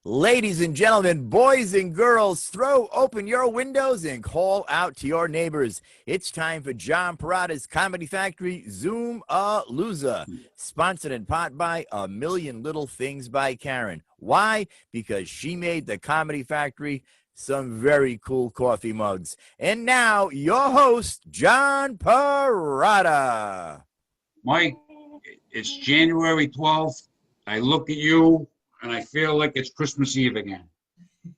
Ladies and gentlemen, boys and girls, throw open your windows and call out to your neighbors. It's time for John Perrotta's Comedy Factory Zoom a Loser, sponsored in part by A Million Little Things by Karen. Why? Because she made the Comedy Factory some very cool coffee mugs. And now, your host, John Perrotta. Mike, it's January 12th. I look at you and I feel like it's Christmas Eve again.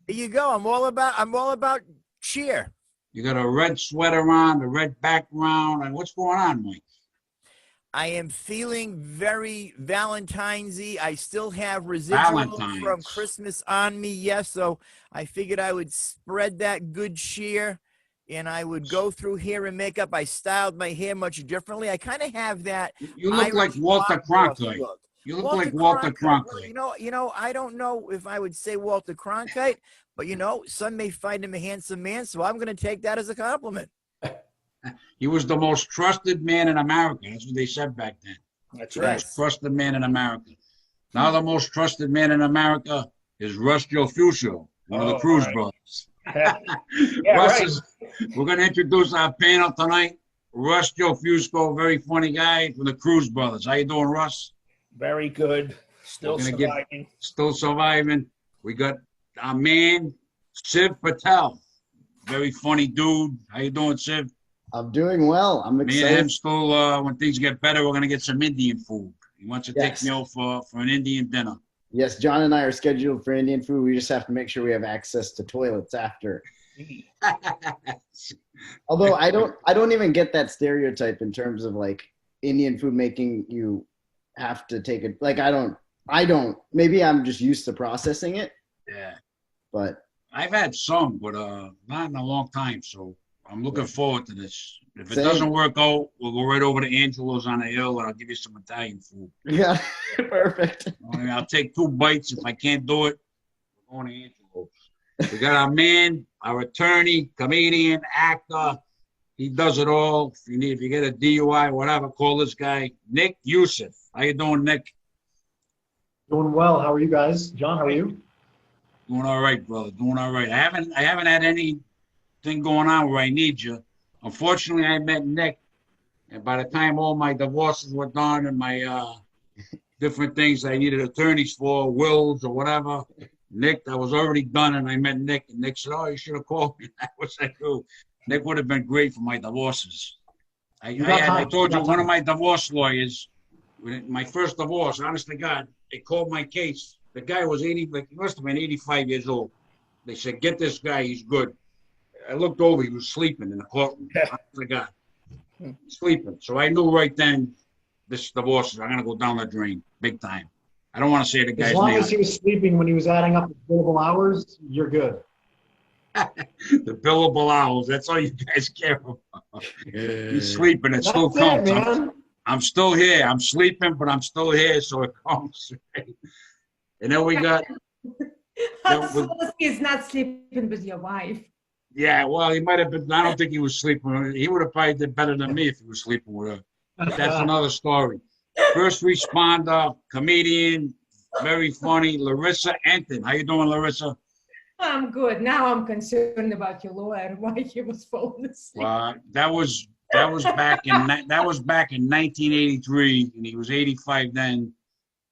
There you go. I'm all about cheer. You got a red sweater on, a red background, and what's going on, Mike? I am feeling very Valentine's-y. I still have residual from Christmas on me, yes, so I figured I would spread that good cheer, and I would go through hair and makeup. I styled my hair much differently. I kind of have that. You look like Walter Cronkite. You look like Walter Cronkite. Well, I don't know if I would say Walter Cronkite, but, some may find him a handsome man, so I'm going to take that as a compliment. He was the most trusted man in America. That's what they said back then. That's the right. Most trusted man in America. Now the most trusted man in America is Gelfuso, one of the Cruz brothers. We're going to introduce our panel tonight. Russ Gelfuso, very funny guy from the Cruz brothers. How you doing, Russ? Very good. Still surviving. We got our man, Shiv Patel. Very funny dude. How you doing, Shiv? I'm doing well. I'm excited. Me and him still, when things get better, we're going to get some Indian food. He wants to take me out for an Indian dinner. Yes, John and I are scheduled for Indian food. We just have to make sure we have access to toilets after. Although I don't even get that stereotype in terms of like Indian food making you have to take it. Like I don't. Maybe I'm just used to processing it. Yeah. But I've had some, but not in a long time. So I'm looking forward to this. If it Same. doesn't work out, we'll go right over to Angelo's on the hill, and I'll give you some Italian food. Yeah, perfect. I'll take 2 bites. If I can't do it, we're going to Angelo's. We got our man, our attorney, comedian, actor. He does it all. If you get a DUI, whatever, call this guy, Nick Youssef. How you doing, Nick? Doing well. How are you guys? John, how are you? Doing all right, brother. Doing all right. I haven't had anything going on where I need you. Unfortunately, I met Nick, and by the time all my divorces were done and my different things I needed attorneys for, wills or whatever, Nick, I was already done, and I met Nick, and Nick said, "Oh, you should have called me." I was like, "Oh, Nick would have been great for my divorces." I told you, one of my divorce lawyers, my first divorce, honest to God, they called my case. The guy was he must have been 85 years old. They said, "Get this guy, he's good." I looked over, he was sleeping in the courtroom. Honest to God, sleeping. So I knew right then, this divorce is going to go down the drain, big time. I don't want to say the guy's name. As long as he was sleeping when he was adding up the billable hours, you're good. The billable hours, that's all you guys care about. He's sleeping, it still counts. I'm still here. I'm sleeping, but I'm still here, so it counts. And then we got... He's not sleeping with your wife. Yeah, well, he might have been... I don't think he was sleeping. He would have probably did better than me if he was sleeping with her. But that's another story. First responder, comedian, very funny, Larisa Entin. How you doing, Larisa? I'm good. Now I'm concerned about your lawyer, why he was falling asleep. That was back in 1983, and he was 85 then.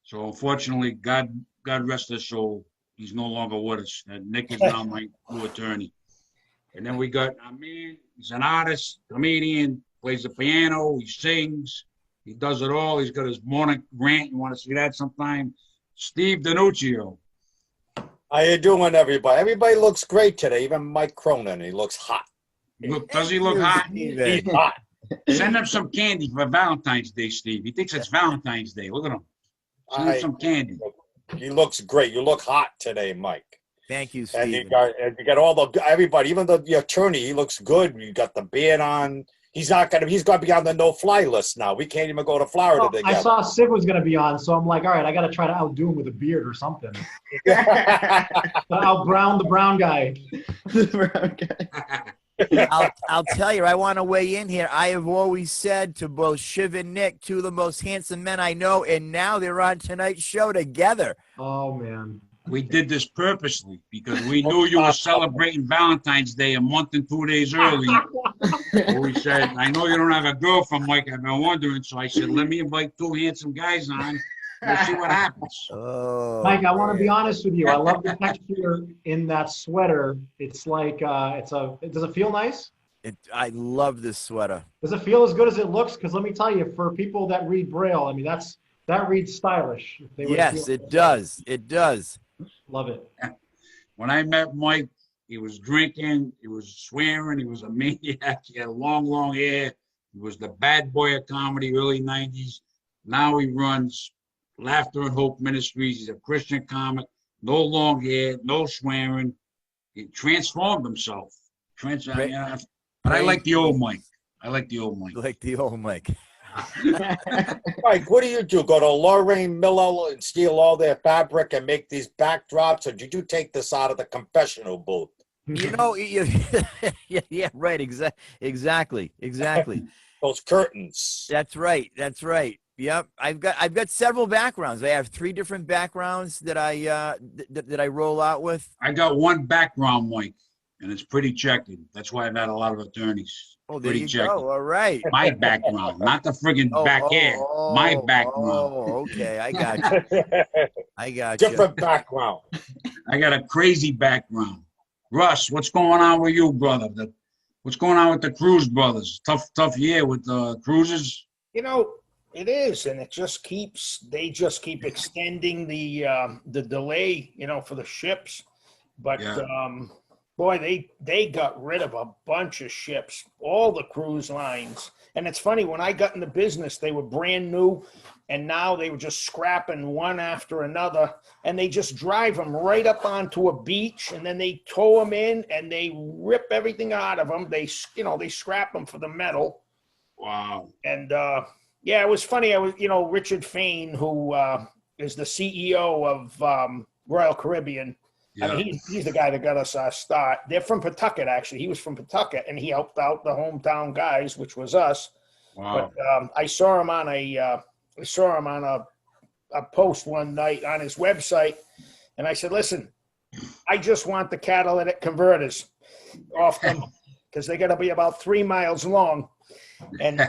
So unfortunately, God rest his soul, he's no longer with us. Nick is now my new attorney. And then we got our man. He's an artist, comedian, plays the piano, he sings, he does it all. He's got his morning rant. You want to see that sometime? Steve DeNuccio. How you doing, everybody? Everybody looks great today. Even Mike Cronin, he looks hot. Does he look hot? He's hot. Send him some candy for Valentine's Day, Steve. He thinks it's Valentine's Day. Look at him. Send him some candy. He looks great. You look hot today, Mike. Thank you, Steve. And you got all everybody, even the attorney. He looks good. You got the beard on. He's gonna be on the no-fly list now. We can't even go to Florida together. I saw Sid was gonna be on, so I'm like, all right, I gotta try to outdo him with a beard or something. Outbrown the brown guy. The brown guy. I'll tell you, I want to weigh in here. I have always said to both Shiv and Nick, 2 of the most handsome men I know, and now they're on tonight's show together. Oh, man. We did this purposely because we knew you were celebrating Valentine's Day a month and 2 days early. So we said, I know you don't have a girlfriend, Mike. I've been wondering. So I said, let me invite two handsome guys on. We'll see what happens. Oh, Mike, I want to be man. honest with you. I love the texture in that sweater. It's like, does it feel nice? I love this sweater. Does it feel as good as it looks? Because let me tell you, for people that read Braille, I mean, that reads stylish. If they were to Yes, feel it does. It does. Love it. When I met Mike, he was drinking, he was swearing, he was a maniac, he had long, long hair. He was the bad boy of comedy, early 90s. Now he runs Laughter and Hope Ministries. He's a Christian comic, no long hair, no swearing. He transformed himself. But I like the old Mike. I like the old Mike. Like the old Mike. Mike, what do? Go to Lorraine Miller and steal all their fabric and make these backdrops, or did you take this out of the confessional booth? You know, yeah, right. Exactly. Those curtains. That's right. Yep. I've got several backgrounds. I have 3 different backgrounds that I roll out with. I got one background, Mike, and it's pretty checkered. That's why I've had a lot of attorneys. Oh, there Pretty you checkered. go. All right. My background, not the friggin' back hair. My background. Oh, okay. I got you. Different background. I got a crazy background. Russ, what's going on with you, brother? What's going on with the Cruz brothers? Tough year with the Cruzes. You know, it is, and they just keep extending the delay, for the ships. But Yeah. boy, they got rid of a bunch of ships, all the cruise lines. And it's funny, when I got in the business, they were brand new, and now they were just scrapping one after another, and they just drive them right up onto a beach, and then they tow them in, and they rip everything out of them. They scrap them for the metal. Wow. And yeah, it was funny. Richard Fain, who is the CEO of Royal Caribbean. Yeah. I mean, he's the guy that got us our start. They're from Pawtucket, actually. He was from Pawtucket, and he helped out the hometown guys, which was us. Wow. But I saw him on a post one night on his website, and I said, "Listen, I just want the catalytic converters off them because they got to be about 3 miles long, and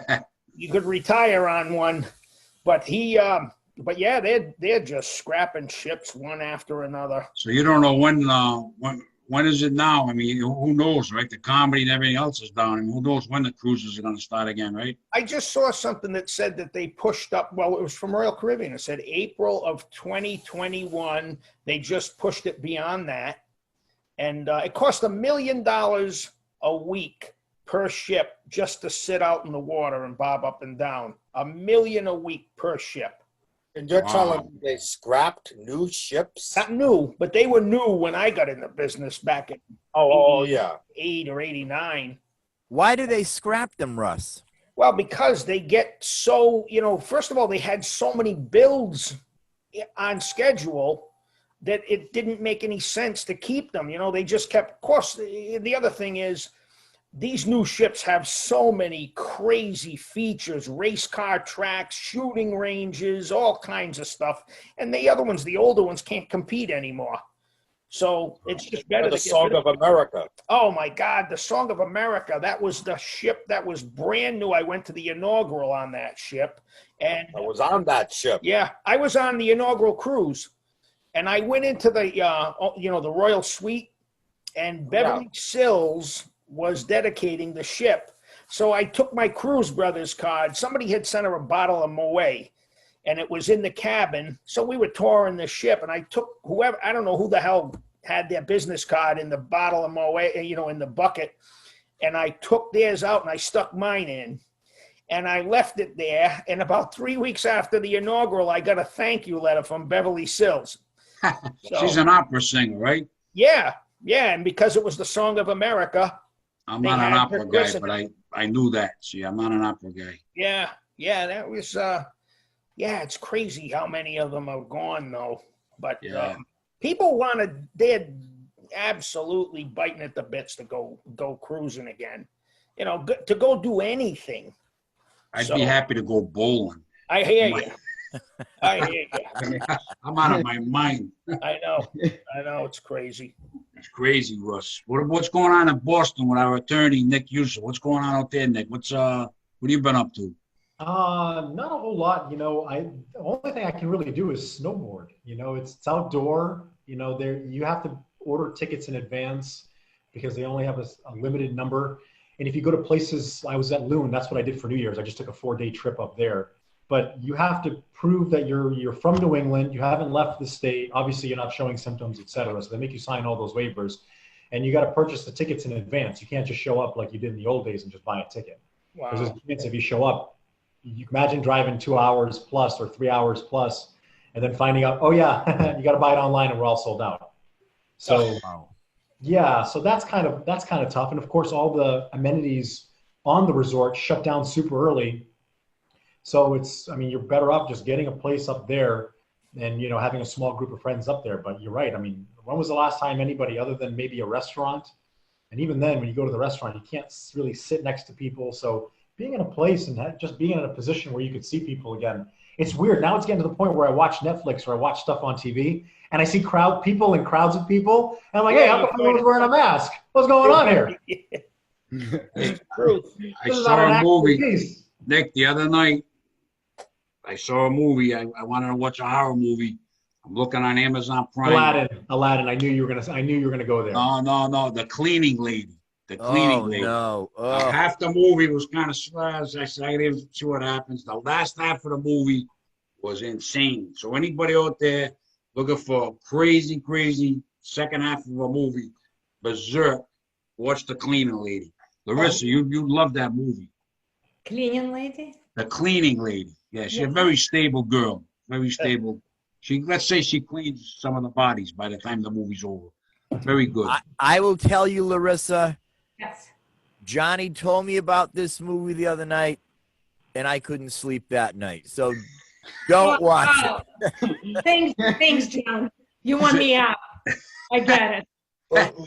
you could retire on one." But But yeah, they're just scrapping ships one after another. So you don't know when is it now? I mean, who knows, right? The comedy and everything else is down. I mean, who knows when the cruises are going to start again, right? I just saw something that said that they pushed up. Well, it was from Royal Caribbean. It said April of 2021. They just pushed it beyond that, and it cost $1 million a week per ship just to sit out in the water and bob up and down. $1 million a week per ship. And you're Wow. telling me they scrapped new ships? Not new, but they were new when I got in the business back in Oh, yeah. 8 or 89. Why do they scrap them, Russ? Well, because they get so, first of all, they had so many builds on schedule that it didn't make any sense to keep them. They just kept, of course, the other thing is these new ships have so many crazy features, race car tracks, shooting ranges, all kinds of stuff. And the other ones, the older ones, can't compete anymore. So it's just better The to get Song rid of of America. Oh my God, the Song of America. That was the ship that was brand new. I went to the inaugural on that ship. And I was on that ship. yeah, I was on the inaugural cruise. And I went into the, the Royal Suite, and Beverly Sills was dedicating the ship. So I took my Cruise Brothers card. Somebody had sent her a bottle of Moet, and it was in the cabin. So we were touring the ship, and I took whoever, I don't know who the hell had their business card in the bottle of Moet, in the bucket. And I took theirs out and I stuck mine in. And I left it there. And about 3 weeks after the inaugural, I got a thank you letter from Beverly Sills. She's an opera singer, right? Yeah. And because it was the Song of America. I'm They not an had opera her guy, christened. but I knew that. See, I'm not an opera guy. Yeah, that was, it's crazy how many of them are gone, though. But Yeah. people they're absolutely biting at the bits to go cruising again. To go do anything. I'd So- be happy to go bowling. I hear you. I hear you. I'm out of my mind. I know. It's crazy. It's crazy, Russ. What's going on in Boston with our attorney, Nick Yusuf? What's going on out there, Nick? What have you been up to? Not a whole lot. The only thing I can really do is snowboard. It's outdoor. There you have to order tickets in advance because they only have a limited number. And if you go to places, I was at Loon. That's what I did for New Year's. I just took a 4-day trip up there. But you have to prove that you're from New England. You haven't left the state. Obviously, you're not showing symptoms, et cetera. So they make you sign all those waivers. And you got to purchase the tickets in advance. You can't just show up like you did in the old days and just buy a ticket. Wow. Because if you show up, you can imagine driving 2 hours plus or 3 hours plus, and then finding out, oh yeah, you got to buy it online and we're all sold out. So yeah, so that's kind of tough. And of course, all the amenities on the resort shut down super early. So you're better off just getting a place up there and having a small group of friends up there. But you're right. When was the last time anybody other than maybe a restaurant? And even then, when you go to the restaurant, you can't really sit next to people. So being in a place and just being in a position where you could see people again, it's weird. Now it's getting to the point where I watch Netflix or I watch stuff on TV and I see people and crowds of people. And I'm like, hey, how come everyone's wearing a mask? What's going on here? I saw a movie, Nick, the other night. I saw a movie. I wanted to watch a horror movie. I'm looking on Amazon Prime. Aladdin. I knew you were gonna go there. No. The Cleaning Lady. The Cleaning Lady. No. Half the movie was kind of slow. I said, I didn't see what happens. The last half of the movie was insane. So anybody out there looking for a crazy second half of a movie, berserk, watch The Cleaning Lady. Larissa, you'd love that movie. Cleaning lady? The Cleaning Lady. Yeah, she's a very stable girl. Very stable. Let's say she cleans some of the bodies by the time the movie's over. Very good. I will tell you, Larissa. Yes. Johnny told me about this movie the other night, and I couldn't sleep that night. So don't watch it. Thanks, John. You want me out. I get it.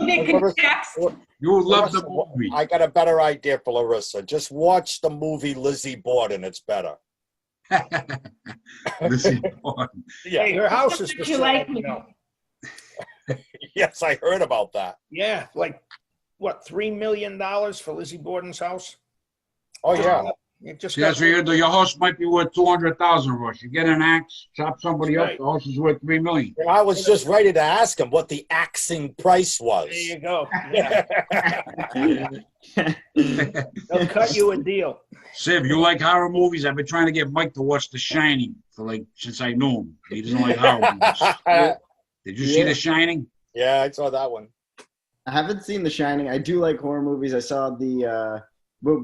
Nick can text. You would love the movie. I got a better idea for Larissa. Just watch the movie Lizzie Borden. It's better. Lizzie Borden. Yeah. Hey, her house is for You sale. like me? Yes, I heard about that. Yeah, like what, $3 million for Lizzie Borden's house? Oh yeah. It just That's what you do. Your house might be worth $200,000, Rush. You get an axe, chop somebody up. The house is worth $3 million. I was just ready to ask him what the axing price was. There you go. Yeah. They'll cut you a deal. Siv, you like horror movies? I've been trying to get Mike to watch The Shining since I knew him. He doesn't like horror movies. Did you see The Shining? Yeah, I saw that one. I haven't seen The Shining. I do like horror movies. I saw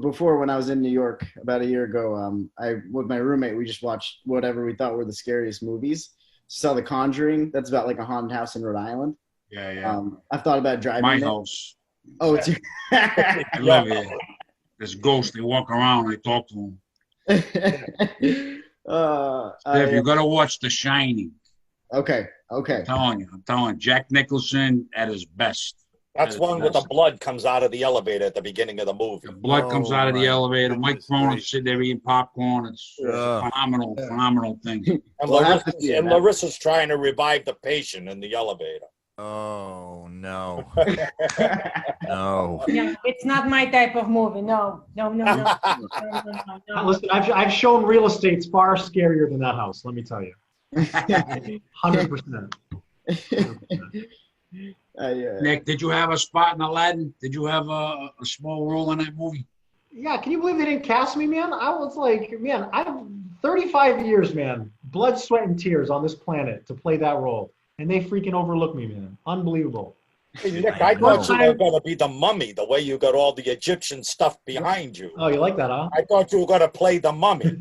before when I was in New York about a year ago. With my roommate, we just watched whatever we thought were the scariest movies. Saw The Conjuring. That's about like a haunted house in Rhode Island. Yeah. I've thought about driving. My house. Oh, it's I love it. There's ghosts. They walk around. I talk to them. Siv, you got to watch The Shining. Okay. I'm telling you. Jack Nicholson at his best. That's one where the blood comes out of the elevator at the beginning of the movie. The blood comes out of the elevator. Mike Cronin sitting there eating popcorn. It's a phenomenal thing. And Larissa's trying to revive the patient in the elevator. Oh, no. No. No, it's not my type of movie. No. Listen, I've shown real estate's far scarier than that house. Let me tell you. 100%. Nick, did you have a spot in Aladdin? Did you have a small role in that movie? Yeah, can you believe they didn't cast me, man? I was like, man, I've 35 years, man, blood, sweat, and tears on this planet to play that role. And they freaking overlooked me, man. Unbelievable. Hey, Nick, I thought you were going to be the mummy, the way you got all the Egyptian stuff behind you. Oh, you like that, huh? I thought you were going to play the mummy.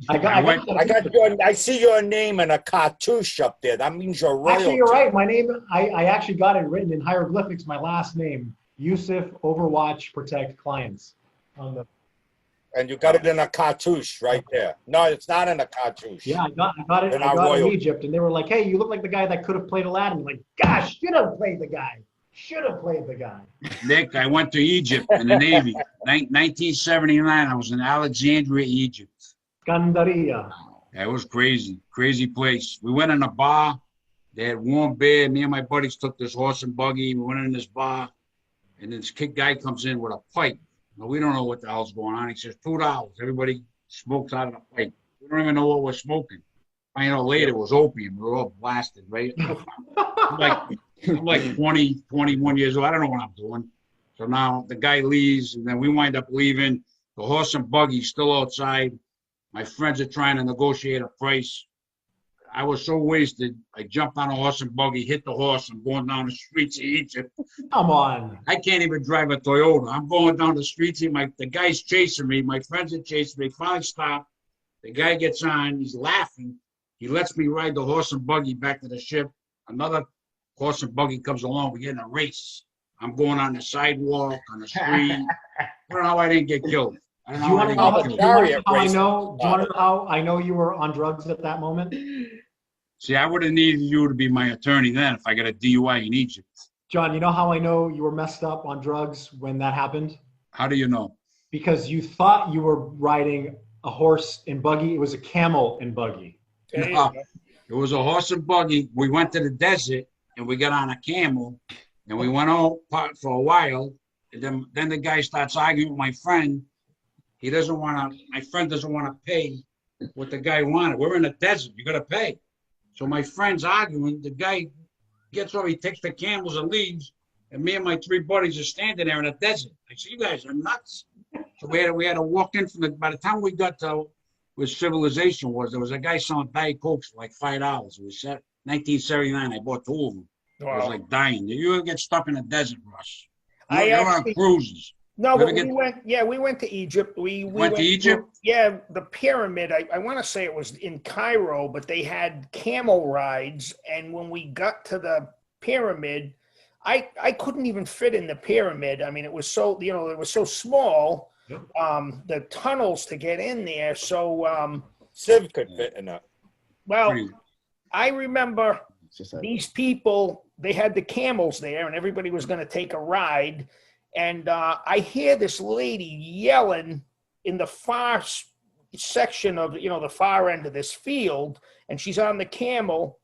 I see your name in a cartouche up there. That means you're royalty. Actually, you're right. My name, I actually got it written in hieroglyphics, my last name, Yusuf, Overwatch, Protect Clients. And you got it in a cartouche right there. No, it's not in a cartouche. Yeah, I got it in Egypt, and they were like, hey, you look like the guy that could have played Aladdin. I'm like, gosh, should have played the guy. Nick, I went to Egypt in the Navy. 1979, I was in Alexandria, Egypt. Scandaria. Yeah, it was crazy, crazy place. We went in a bar. They had warm beer. Me and my buddies took this horse and buggy. We went in this bar, and this guy comes in with a pipe. Now, we don't know what the hell's going on. He says, $2. Everybody smokes out of the pipe. We don't even know what we're smoking. Find out later it was opium. We were all blasted, right? I'm like 20, 21 years old. I don't know what I'm doing. So now the guy leaves, and then we wind up leaving. The horse and buggy's still outside. My friends are trying to negotiate a price. I was so wasted. I jumped on a horse and buggy, hit the horse. I'm going down the streets of Egypt. Come on. I can't even drive a Toyota. I'm going down the streets. The guy's chasing me. My friends are chasing me. Finally stop. The guy gets on. He's laughing. He lets me ride the horse and buggy back to the ship. Another horse and buggy comes along. We get in a race. I'm going on the sidewalk, on the street. I don't know how I didn't get killed. I don't know how I didn't get killed. Do you want to know how I know you were on drugs at that moment? See, I would have needed you to be my attorney then if I got a DUI in Egypt. John, you know how I know you were messed up on drugs when that happened? How do you know? Because you thought you were riding a horse and buggy. It was a camel and buggy. No, it was a horse and buggy. We went to the desert and we got on a camel and we went out for a while. And then the guy starts arguing with my friend. My friend doesn't want to pay what the guy wanted. We're in the desert. You got to pay. So my friend's arguing. The guy gets over, he takes the camels and leaves. And me and my three buddies are standing there in the desert. I said, you guys are nuts. So we had to walk in by the time we got to where civilization was, there was a guy selling Diet Cokes for like $5. It was 1979. I bought 2 of them. Wow. I was like dying. Did you ever get stuck in the desert, Russ? You're on cruises. No, but we went to Egypt. We went to Egypt? The pyramid. I want to say it was in Cairo, but they had camel rides. And when we got to the pyramid, I couldn't even fit in the pyramid. I mean, it was so, it was so small, the tunnels to get in there. So Shiv could fit in that. Well, I remember these people, they had the camels there and everybody was going to take a ride. And I hear this lady yelling in the far section of, the far end of this field. And she's on the camel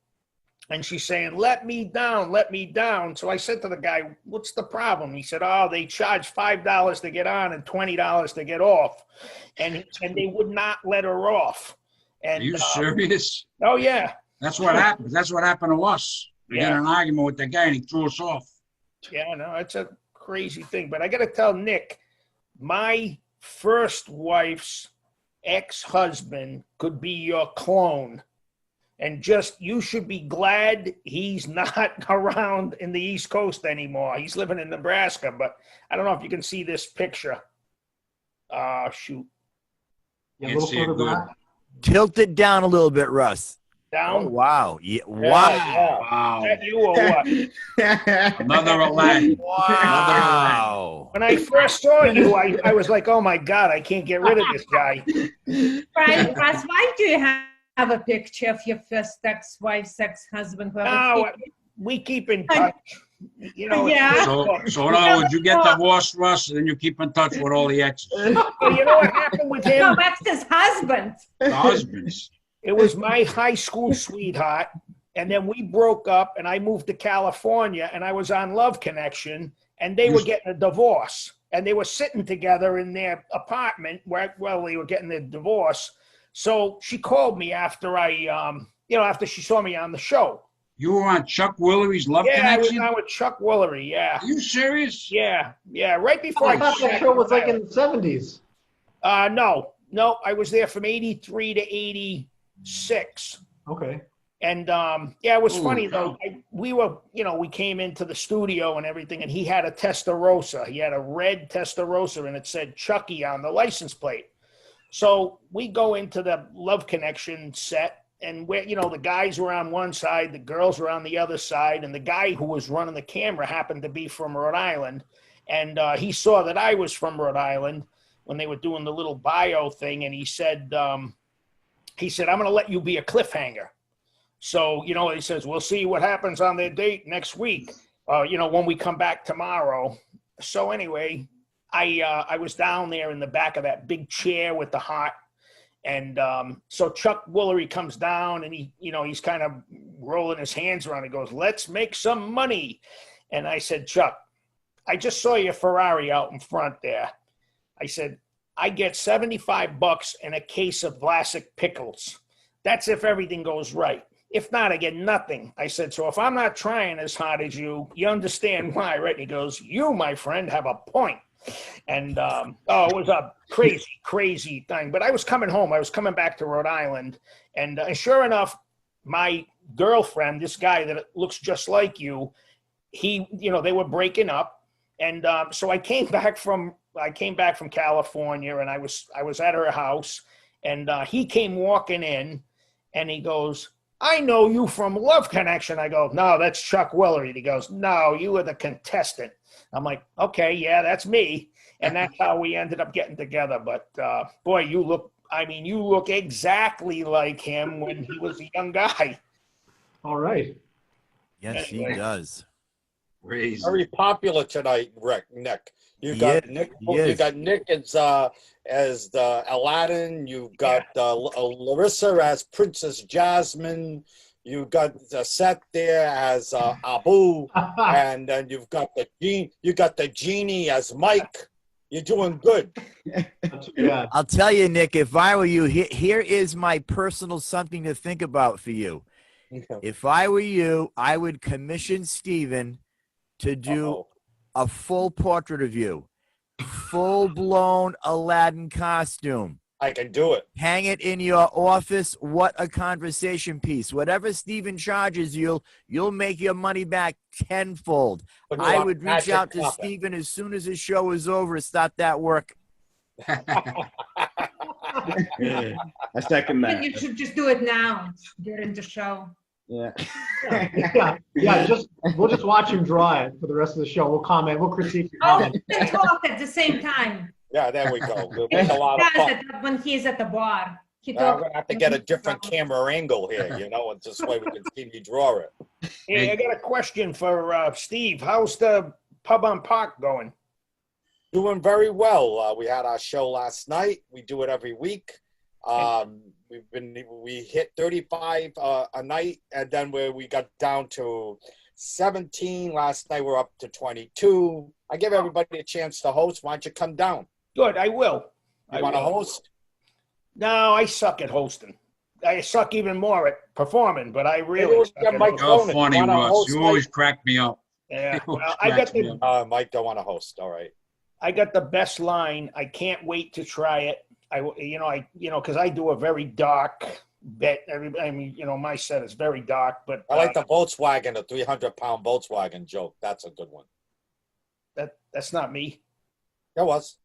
and she's saying, let me down, let me down. So I said to the guy, what's the problem? He said, oh, they charge $5 to get on and $20 to get off. And they would not let her off. And, are you serious? Oh, yeah. That's what happened. That's what happened to us. We got in an argument with the guy and he threw us off. Yeah, no, it's a crazy thing. But I got to tell Nick, my first wife's ex-husband could be your clone. And you should be glad he's not around in the East Coast anymore. He's living in Nebraska, but I don't know if you can see this picture. Shoot. Yeah, a little further back. Tilt it down a little bit, Russ. Down? Oh, wow. Yeah. Wow. Wow. Is that you or what? Another Aladdin. Wow. When I first saw you, I was like, oh my God, I can't get rid of this guy. Right, Russ, why do you have a picture of your first ex-wife's ex-husband? No, we keep in touch. Yeah. So now, would you get divorced, Russ, and then you keep in touch with all the exes? Well, you know what happened with him? No, that's his husband. The husbands. It was my high school sweetheart, and then we broke up, and I moved to California, and I was on Love Connection, and they were getting a divorce, and they were sitting together in their apartment while they were getting their divorce. So she called me after after she saw me on the show. You were on Chuck Woolery's Love Connection? Yeah, I was on with Chuck Woolery, yeah. Are you serious? Yeah, right before I thought that show was like in the 70s. No, I was there from 83 to 86. Okay. And it was funny though. We came into the studio and everything, and he had a Testarossa. He had a red Testarossa, and it said Chucky on the license plate. So we go into the Love Connection set, and the guys were on one side, the girls were on the other side, and the guy who was running the camera happened to be from Rhode Island, and he saw that I was from Rhode Island when they were doing the little bio thing, and he said, I'm going to let you be a cliffhanger. So, he says, we'll see what happens on their date next week, when we come back tomorrow. So anyway, I was down there in the back of that big chair with the heart, And so Chuck Woolery comes down and he's kind of rolling his hands around. He goes, "Let's make some money." And I said, "Chuck, I just saw your Ferrari out in front there." I said, "I get $75 and a case of Vlasic pickles. That's if everything goes right. If not, I get nothing." I said, "So if I'm not trying as hard as you understand why, right?" And he goes, "You, my friend, have a point." And it was a crazy thing. But I was coming home. I was coming back to Rhode Island. And sure enough, my girlfriend, this guy that looks just like you, they were breaking up. And so I came back from California, and I was at her house, and he came walking in, and he goes, "I know you from Love Connection." I go, "No, that's Chuck Woolery." He goes, "No, you were the contestant." I'm like, "Okay, yeah, that's me." And that's how we ended up getting together. But boy, you look exactly like him when he was a young guy. All right. Yes, he does. Crazy. Very popular tonight, Nick. You got Nick. You got Nick as the Aladdin. You got Larissa as Princess Jasmine. You got Seth there as Abu, and then you've got the genie as Mike. You're doing good. Yeah. I'll tell you, Nick, if I were you, here is my personal something to think about for you. If I were you, I would commission Steven to do a full portrait of you. Full-blown Aladdin costume. I can do it. Hang it in your office. What a conversation piece. Whatever Steven charges you, you'll make your money back tenfold. I would reach out to Steven as soon as his show is over and start that work. I second that. You should just do it now during the show. Yeah. We'll just watch him draw it for the rest of the show. We'll comment. We'll critique. And talk at the same time. Yeah, there we go. We'll make a lot of fun. When he's at the bar. I'm going to have to get a different camera angle here, and this way we can see you draw it. Hey, I got a question for Steve. How's the Pub on Park going? Doing very well. We had our show last night. We do it every week. We hit 35 a night, and then we got down to 17. Last night we're up to 22. I give everybody a chance to host. Why don't you come down? Good, I will. You want to host? No, I suck at hosting. I suck even more at performing, but I really suck at Mike hosting. You're funny, Russ. You always crack me up. Yeah, well, I got the Mike don't want to host. All right. I got the best line. I can't wait to try it. Because I do a very dark bet. My set is very dark, but I like the Volkswagen, the 300-pound Volkswagen joke. That's a good one. That's not me. It was.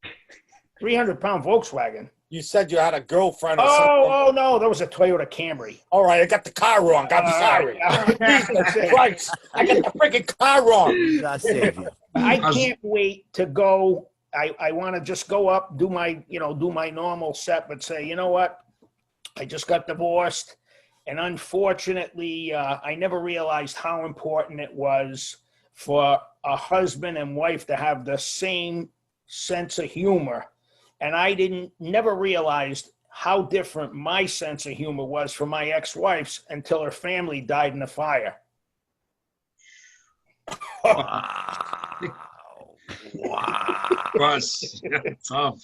300-pound Volkswagen. You said you had a girlfriend or something. Oh, no, that was a Toyota Camry. All right, I got the car wrong. I'm sorry. Jesus Christ, I got the freaking car wrong. God save you. I can't wait to go. I want to just go up, do my normal set, but say, you know what? I just got divorced, and unfortunately, I never realized how important it was for a husband and wife to have the same sense of humor. And I never realized how different my sense of humor was from my ex-wife's until her family died in a fire. Wow. Russ, tough.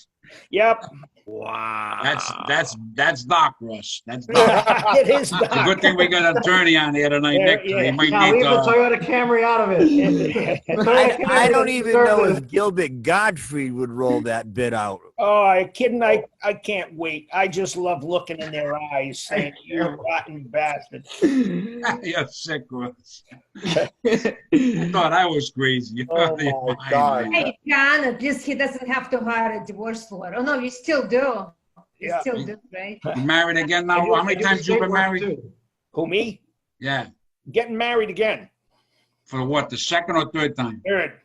Yep. Wow. That's Doc, Russ. That's Doc. It is It's a good thing we got an attorney on here tonight, Nick. Yeah. He might Now need leave the Toyota Camry out of it. I don't even know if Gilbert Gottfried would roll that bit out. Oh, are you kidding? I can't wait. I just love looking in their eyes saying, "You rotten bastard." You're sick, Russ. I thought I was crazy. Oh, my God. Hey, John, at least he doesn't have to hire a divorce lawyer. Oh, no, you still do. You Yeah. still do, right? You married again now? How many times you been married? Who, me? Yeah. Getting married again. For what, the second or third time? Third.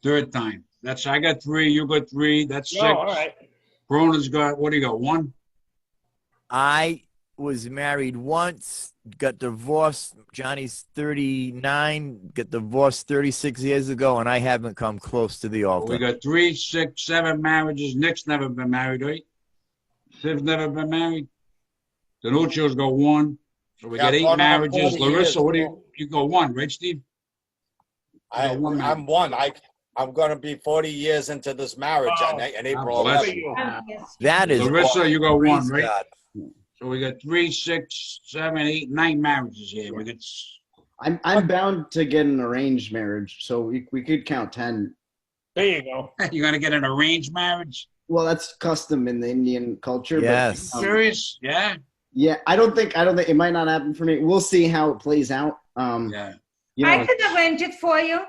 Third time. I got 3, you got 3, that's 6. Oh, all right. Cronin's got, what do you got, 1? I was married once, got divorced. Johnny's 39, got divorced 36 years ago, and I haven't come close to the altar. We got 3, 6, 7 marriages. Nick's never been married, right? Shiv's never been married? DeNuccio's go 1. So we Yeah, got 8 going on marriages. 40 years. Larisa, what do you go 1, right, Steve? I'm one. I'm going to be 40 years into this marriage in April bless 11th. you. That is Larisa, awesome. you go 1, Praise right? God. So we got 3, 6, 7, 8, 9 marriages here. We got. I'm bound to get an arranged marriage, so we could count 10. There you go. You're gonna get an arranged marriage? Well, that's custom in the Indian culture. Yes. But, Serious? Yeah. Yeah, I don't think it might not happen for me. We'll see how it plays out. Yeah. You know, I can arrange it for you.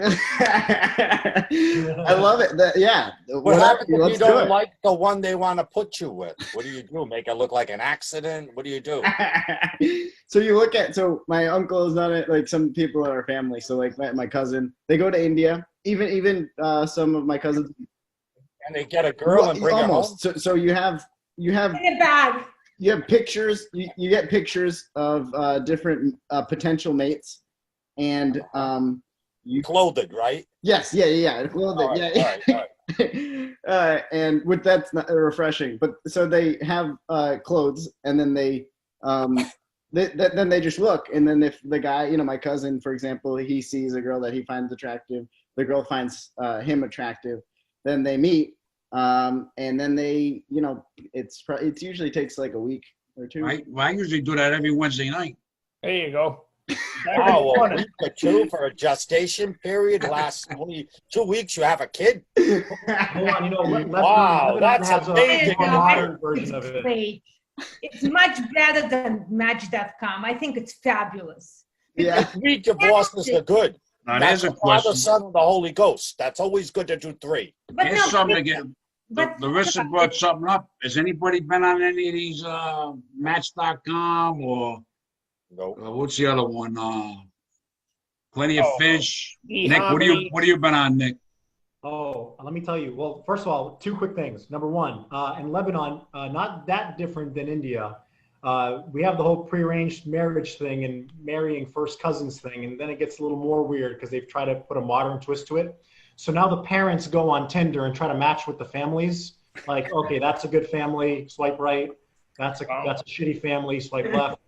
I love it. What happens if let's you do don't it. like the one they want to put you with? What do you do? Make it look like an accident? What do you do? So you look at, my uncle has done it, like some people in our family. So like my cousin, they go to India, even some of my cousins. And they get a girl and bring her home? Almost. So you have In a bag. you have pictures, you get pictures of different potential mates, and you Clothed, right? yes, yeah, clothed, All right, yeah. all right. And with that's not refreshing, but so they have clothes, and then then they just look, and then if the guy, my cousin, for example, he sees a girl that he finds attractive, the girl finds him attractive, then they meet, and then they, it usually takes like a week or 2. I usually do that every Wednesday night. There you go. Oh, well, a week or 2 for a gestation period lasts only 2 weeks. You have a kid. Hold on, Wow, that's amazing. a modern version of it. Great. It's much better than Match.com. I think it's fabulous. Yeah. 3 divorces are good. Now, That's there's a the Father, question. Son, and the Holy Ghost. That's always good to do 3. But Here's no, something again. but- Larisa brought something up. Has anybody been on any of these Match.com or No. what's the other one? Plenty of Fish. Nick, eHarmony. what have you been on, Nick? Oh, let me tell you. Well, first of all, 2 quick things. Number one, in Lebanon, not that different than India. We have the whole prearranged marriage thing and marrying first cousins thing, and then it gets a little more weird because they've tried to put a modern twist to it. So now the parents go on Tinder and try to match with the families. Like, okay, that's a good family, swipe right. That's a shitty family, swipe left.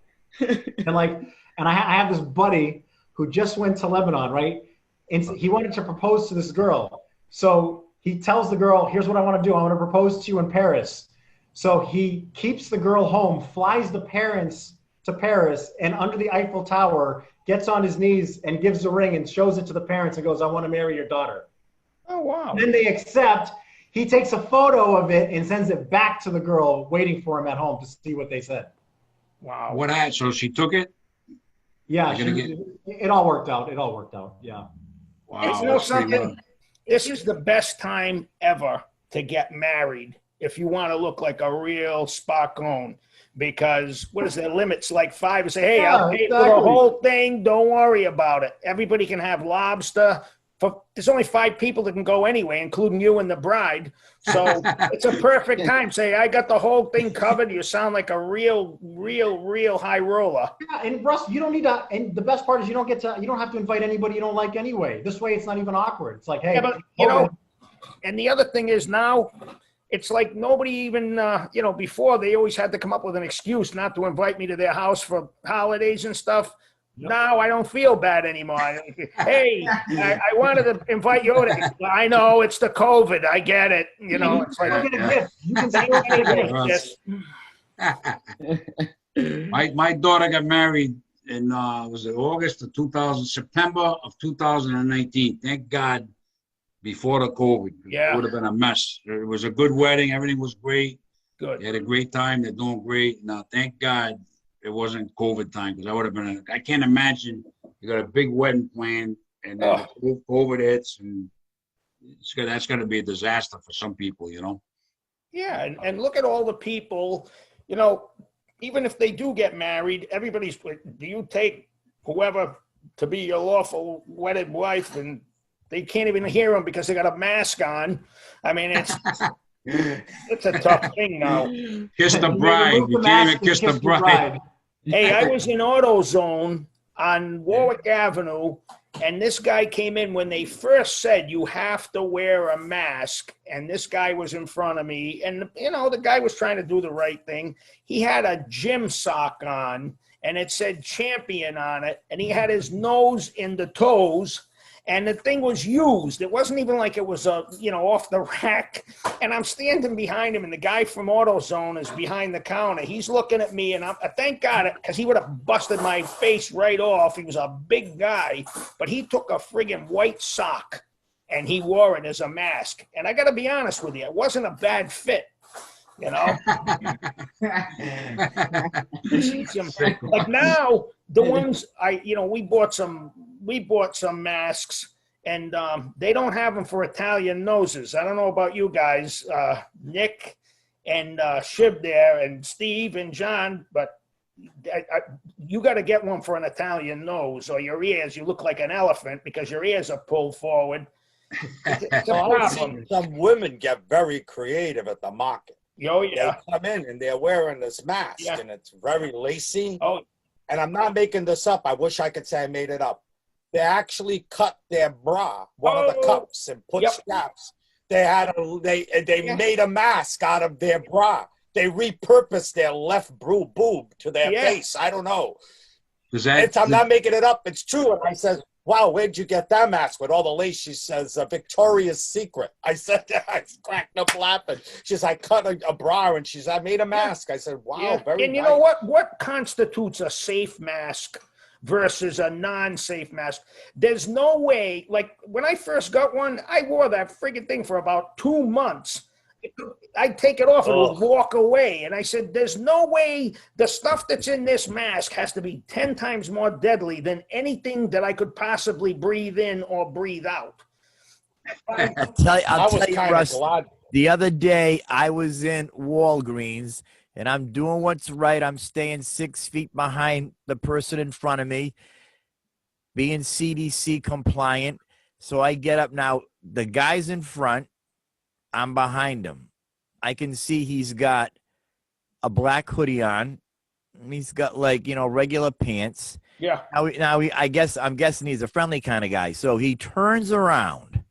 And I have this buddy who just went to Lebanon, right? And he wanted to propose to this girl. So he tells the girl, here's what I want to do. I want to propose to you in Paris. So he keeps the girl home, flies the parents to Paris, and under the Eiffel Tower, gets on his knees and gives the ring and shows it to the parents and goes, I want to marry your daughter. Oh, wow. And then they accept. He takes a photo of it and sends it back to the girl waiting for him at home to see what they said. Wow. What happened? So she took it? Yeah, You're gonna it all worked out. It all worked out. Yeah. Wow. You know something? This is the best time ever to get married if you want to look like a real Spockone. Because what is their limits? Like 5. Say, hey, I'll pay for the whole thing. Don't worry about it. Everybody can have lobster. There's only 5 people that can go anyway, including you and the bride. So it's a perfect time. Say, I got the whole thing covered. You sound like a real high roller. Yeah, and Russ, you don't need to. And the best part is you don't have to invite anybody you don't like anyway. This way, it's not even awkward. It's like, hey, Yeah, but, and the other thing is now, it's like nobody even, before they always had to come up with an excuse not to invite me to their house for holidays and stuff. Yep. Now I don't feel bad anymore. Hey, I wanted to invite you. I know it's the COVID. I get it. It's like get a gift. You can still get a gift. My daughter got married in was it August of 2000, September of 2019. Thank God, before the COVID. Yeah. It would have been a mess. It was a good wedding. Everything was great. Good. They had a great time. They're doing great. Now, thank God it wasn't COVID time, because I would have been. I can't imagine you got a big wedding planned and then COVID hits, and that's going to be a disaster for some people, Yeah, and look at all the people, even if they do get married, everybody's. Do you take whoever to be your lawful wedded wife, and they can't even hear them because they got a mask on? I mean, it's a tough thing now. Kiss the bride. You can't even kiss the bride. Hey, I was in AutoZone on Warwick Avenue, And this guy came in when they first said you have to wear a mask. And this guy was in front of me. And, you know, the guy was trying to do the right thing. He had a gym sock on and it said champion on it. And he had his nose in the toes. And the thing was used. It wasn't even like it was, off the rack. And I'm standing behind him, and the guy from AutoZone is behind the counter. He's looking at me, and I thank God, because he would have busted my face right off. He was a big guy, but he took a friggin' white sock, and he wore it as a mask. And I got to be honest with you, it wasn't a bad fit. You know, like now the ones we bought some masks, and they don't have them for Italian noses. I don't know about you guys, Nick and Shiv there, and Steve and John, but you got to get one for an Italian nose, or your ears. You look like an elephant because your ears are pulled forward. It's a problem. Some women get very creative at the market. Oh, yeah. They come in and they're wearing this mask, and it's very lacy. Oh, and I'm not making this up. I wish I could say I made it up. They actually cut their bra, one of the cups, and put straps. They made a mask out of their bra. They repurposed their left boob to their face. I don't know. I'm not making it up. It's true. And I said, wow, where'd you get that mask with all the lace? She says, Victoria's Secret. I said, I cracked up laughing. She says, I cut a bra, and she said, I made a mask. I said, wow, very And you nice. know what constitutes a safe mask versus a non-safe mask? There's no way, like when I first got one, I wore that friggin' thing for about 2 months. I'd take it off and would walk away. And I said, there's no way the stuff that's in this mask has to be 10 times more deadly than anything that I could possibly breathe in or breathe out. I'll tell you, Russ, the other day I was in Walgreens, and I'm doing what's right. I'm staying 6 feet behind the person in front of me, being CDC compliant. So I get up now. The guy's in front. I'm behind him. I can see he's got a black hoodie on. And he's got regular pants. Yeah. I'm guessing he's a friendly kind of guy. So he turns around,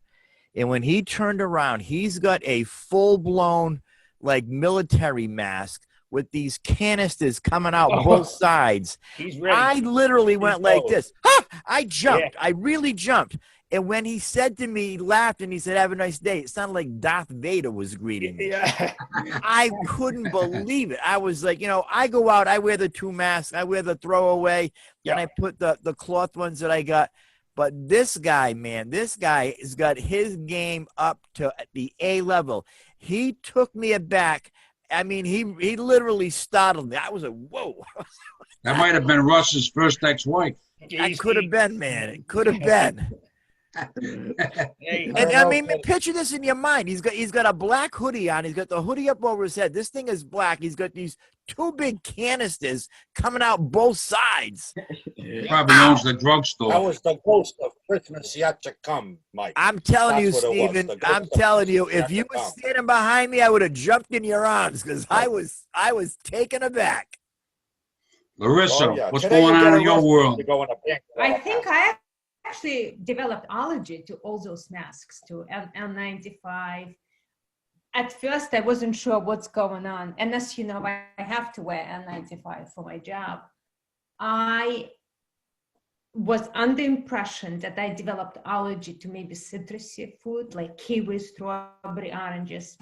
and when he turned around, he's got a full-blown military mask with these canisters coming out both sides. He's ready. I literally went like this. Ha! I jumped. I really jumped. And when he said to me, he laughed, and he said, have a nice day. It sounded like Darth Vader was greeting me. Yeah. I couldn't believe it. I was like, I go out, I wear the 2 masks, I wear the throwaway, and I put the cloth ones that I got. But this guy, man, this guy has got his game up to the A level. He took me aback. I mean, he literally startled me. I was like, whoa. That might have been Russ's first ex-wife. It could have been, man. It could have been. And I mean, picture this in your mind. He's got a black hoodie on. He's got the hoodie up over his head. This thing is black. He's got these 2 big canisters coming out both sides. He probably owns the drugstore. That was the ghost of Christmas yet to come, Mike. I'm telling you, Stephen. I'm telling you, if you were standing behind me, I would have jumped in your arms because I was taken aback. Larisa, what's going on in your world? I think I actually developed allergy to all those masks, to N95. At first, I wasn't sure what's going on. And as you know, I have to wear N95 for my job. I was under the impression that I developed allergy to maybe citrusy food like kiwi, strawberry, oranges.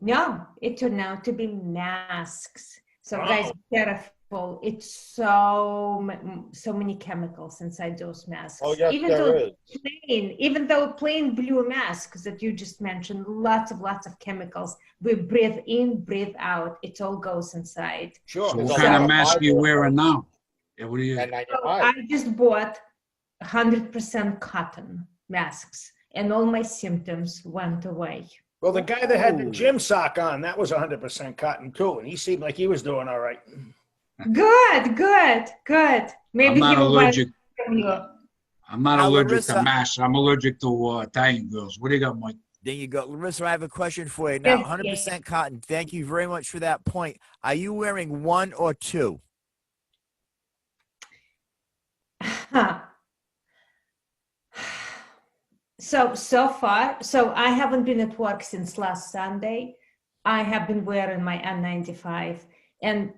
No, it turned out to be masks. So guys, be careful. It's so many chemicals inside those masks. Oh, yes, even though plain blue masks that you just mentioned, lots of chemicals. We breathe in, breathe out. It all goes inside. Sure. So what kind of mask are you wearing now? Yeah, what are you? I just bought 100% cotton masks, and all my symptoms went away. Well, the guy that had the gym sock on, that was 100% cotton too, and he seemed like he was doing all right. Good. Maybe I'm not allergic. I'm not allergic Larisa, to masks. I'm allergic to Italian girls. What do you got, Mike? There you go. Larisa, I have a question for you. Now, 100% cotton. Thank you very much for that point. Are you wearing 1 or 2? So far, I haven't been at work since last Sunday. I have been wearing my N95, and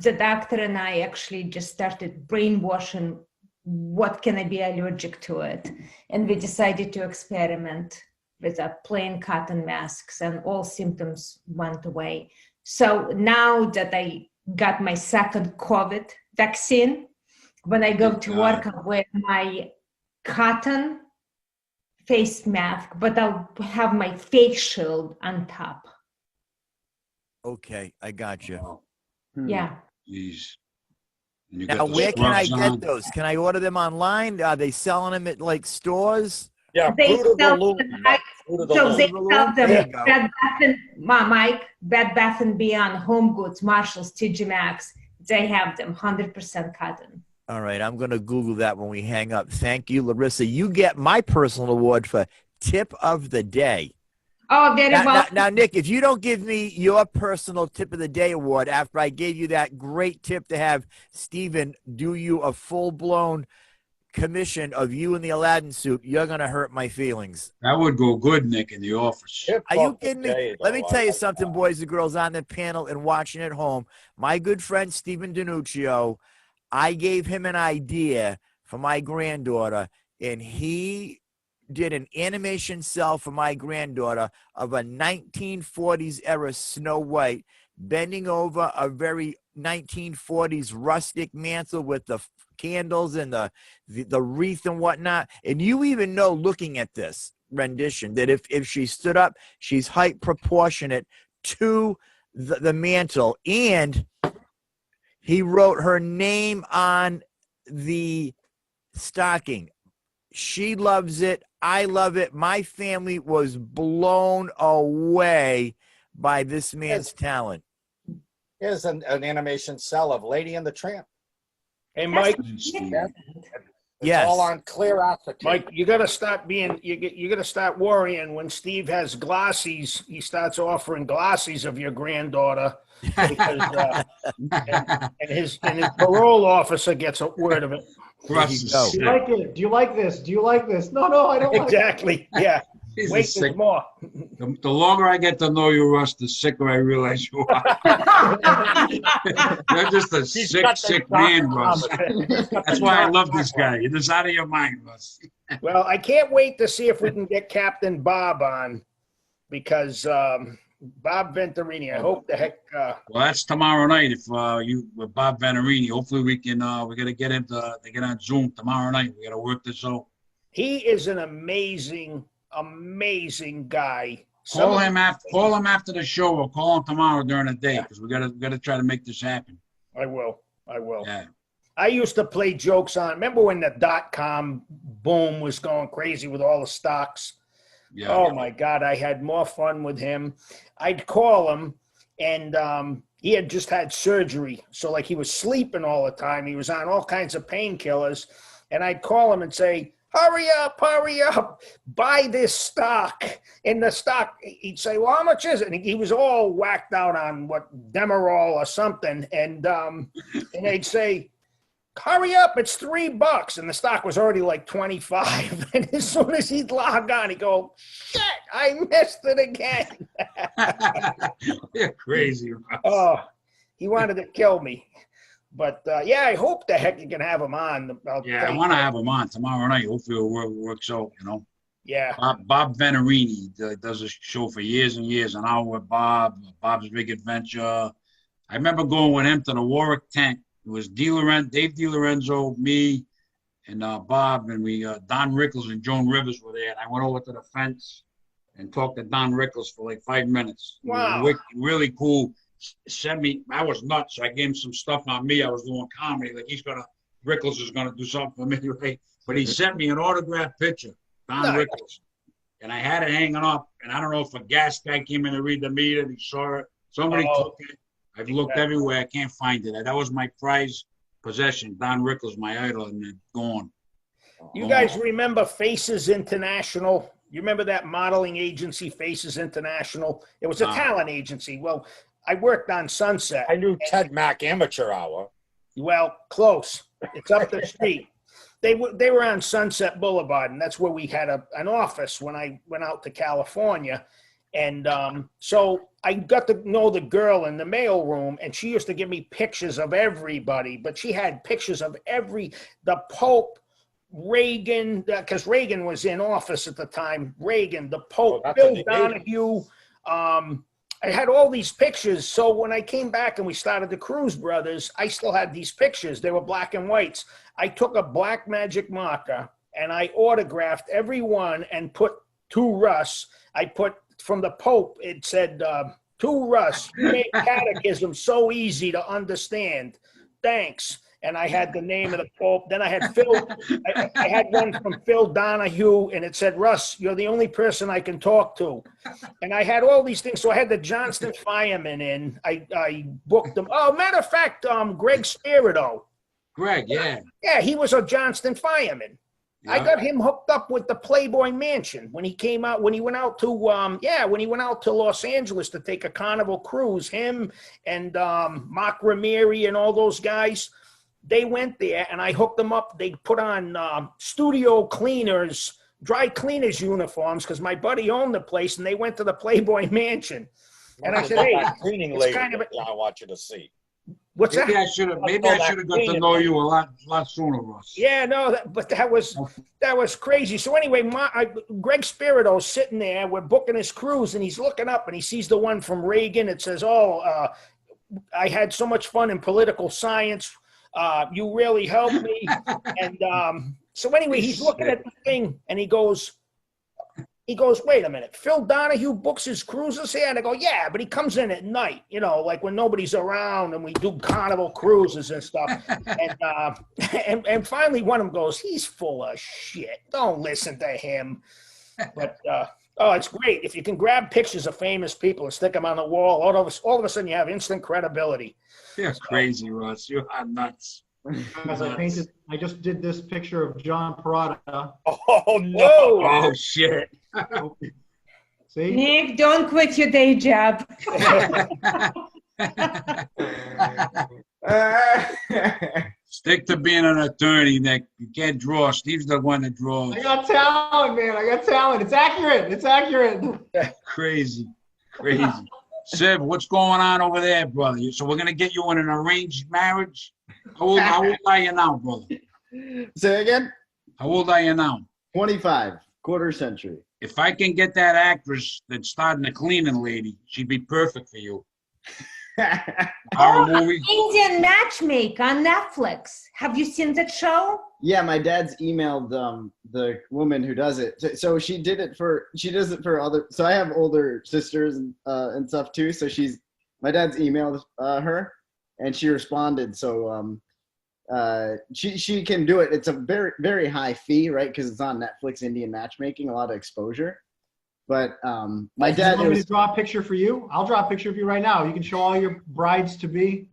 the doctor and I actually just started brainwashing what can I be allergic to it. And we decided to experiment with a plain cotton masks, and all symptoms went away. So now that I got my second COVID vaccine, when I go to work, I'll wear my cotton face mask, but I'll have my face shield on top. Okay, I got you. Yeah. Jeez. Now, where can I get those? Can I order them online? Are they selling them at like stores? Yeah, They Fruit of the sell Loom. them, Fruit of the so Loom. they sell them There you at go. Bed Bath and Mike, Bed Bath and Beyond, Home Goods, Marshalls, TJ Maxx. They have them 100% cotton. All right, I'm going to Google that when we hang up. Thank you, Larisa. You get my personal award for tip of the day. Oh, very well. Now, Nick, if you don't give me your personal tip of the day award after I gave you that great tip to have Steven do you a full-blown commission of you in the Aladdin suit, you're going to hurt my feelings. That would go good, Nick, in the office. Are you kidding me? Let me tell you something, boys and girls on the panel and watching at home. My good friend, Steven DeNuccio, I gave him an idea for my granddaughter, and he did an animation cell for my granddaughter of a 1940s era Snow White bending over a very 1940s rustic mantle with the candles and the wreath and whatnot. And you even know, looking at this rendition, that if she stood up, she's height proportionate to the mantle. And he wrote her name on the stocking. She loves it. I love it. My family was blown away by this man's talent. Here's an animation cell of Lady and the Tramp. Hey, Mike. Yes. All on clear acetate. Mike, you got to stop being. You got to start worrying when Steve has glossies. He starts offering glossies of your granddaughter because and his parole officer gets a word of it. Do you like it? Do you like this? Do you like this? No, I don't like it. Exactly. Yeah. Wait, there's more. The longer I get to know you, Russ, the sicker I realize you are. You're just a sick man, Russ. That's why I love this guy. You're just out of your mind, Russ. Well, I can't wait to see if we can get Captain Bob on, because Bob Venturini, I hope the heck. Well, that's tomorrow night. If you with Bob Venturini, hopefully we can. We're gonna get him to get on Zoom tomorrow night. We gotta work this out. He is an amazing guy. Call him after the show, or call him tomorrow during the day, because we gotta try to make this happen. I will. Yeah. I used to play jokes on. Remember when the .com boom was going crazy with all the stocks? Yeah. Oh my God, I had more fun with him. I'd call him, and he had just had surgery, so like he was sleeping all the time. He was on all kinds of painkillers, and I'd call him and say, hurry up, buy this stock. And the stock, he'd say, well, how much is it? And he was all whacked out on what, Demerol or something. And they'd say, hurry up, it's $3. And the stock was already like 25. And as soon as he'd log on, he'd go, shit, I missed it again. You're crazy, Russ. Oh, he wanted to kill me. But, yeah, I hope the heck you can have him on. I want to have him on tomorrow night. Hopefully it works out, Yeah. Bob Venturini does a show for years and years, an hour with Bob's Big Adventure. I remember going with him to the Warwick tent. It was Dave DiLorenzo, me, and Bob, and Don Rickles and Joan Rivers were there. And I went over to the fence and talked to Don Rickles for like 5 minutes. Wow. Really cool. I was nuts. So I gave him some stuff on me. I was doing comedy. Like Rickles is gonna do something for me, right? But he sent me an autographed picture, Don Rickles, and I had it hanging up. And I don't know if a gas guy came in to read the meter and he saw it. Somebody took it. I've looked everywhere. I can't find it. That was my prized possession. Don Rickles, my idol, and it's gone. You guys remember Faces International? You remember that modeling agency, Faces International? It was a talent agency. Well, I worked on Sunset. I knew Ted Mack Amateur Hour. Well, close. It's up the street. They were on Sunset Boulevard, and that's where we had an office when I went out to California. And so I got to know the girl in the mailroom, and she used to give me pictures of everybody, but she had pictures of the Pope, Reagan, because Reagan was in office at the time, Reagan, the Pope, Bill Donahue. I had all these pictures. So when I came back and we started the Cruz Brothers, I still had these pictures. They were black and whites. I took a black magic marker and I autographed every one and put to Russ. I put from the Pope, it said, to Russ, you made catechism so easy to understand. Thanks. And I had the name of the Pope. Then I had Phil. I had one from Phil Donahue, and it said, Russ, you're the only person I can talk to. And I had all these things. So I had the Johnston firemen in. I booked them. Oh, matter of fact, Greg Spirito. Greg, yeah. Yeah, he was a Johnston fireman. Yeah. I got him hooked up with the Playboy Mansion when he came out, when he went out to Los Angeles to take a Carnival cruise, him and Mark Ramieri and all those guys. They went there, and I hooked them up. They put on studio cleaners, dry cleaners uniforms, because my buddy owned the place, and they went to the Playboy Mansion. And I said, "Hey, cleaning lady, I want you to see." What's maybe that? Maybe I should have got to know you a lot sooner, Russ. Yeah, no, but that was crazy. So anyway, Greg Spirito's sitting there. We're booking his cruise, and he's looking up, and he sees the one from Reagan. It says, "Oh, I had so much fun in political science. You really helped me." And so anyway, he's looking at the thing and he goes, wait a minute, Phil Donahue books his cruises here? And I go, yeah, but he comes in at night, like when nobody's around and we do Carnival cruises and stuff. And finally one of them goes, he's full of shit. Don't listen to him. But it's great. If you can grab pictures of famous people and stick them on the wall, all of a sudden you have instant credibility. You're crazy, Russ. You are nuts. Because I just did this picture of John Perrotta. Oh no! Oh shit! See? Nick, don't quit your day job. Stick to being an attorney, Nick. You can't draw. Steve's the one that draws. I got talent, man. I got talent. It's accurate. It's accurate. Crazy. Siv, what's going on over there, brother? So we're gonna get you in an arranged marriage. How old are you now, brother? Say again? How old are you now? 25, quarter century. If I can get that actress that's starting the cleaning lady, she'd be perfect for you. Horror movie. Indian Matchmaker on Netflix. Have you seen that show? Yeah, my dad's emailed the woman who does it. So she does it for other. So I have older sisters and stuff too. So my dad's emailed her, and she responded. So she can do it. It's a very, very high fee, right? Because it's on Netflix. Indian Matchmaking, a lot of exposure. But my dad. Want me to draw a picture for you? I'll draw a picture of you right now. You can show all your brides to be.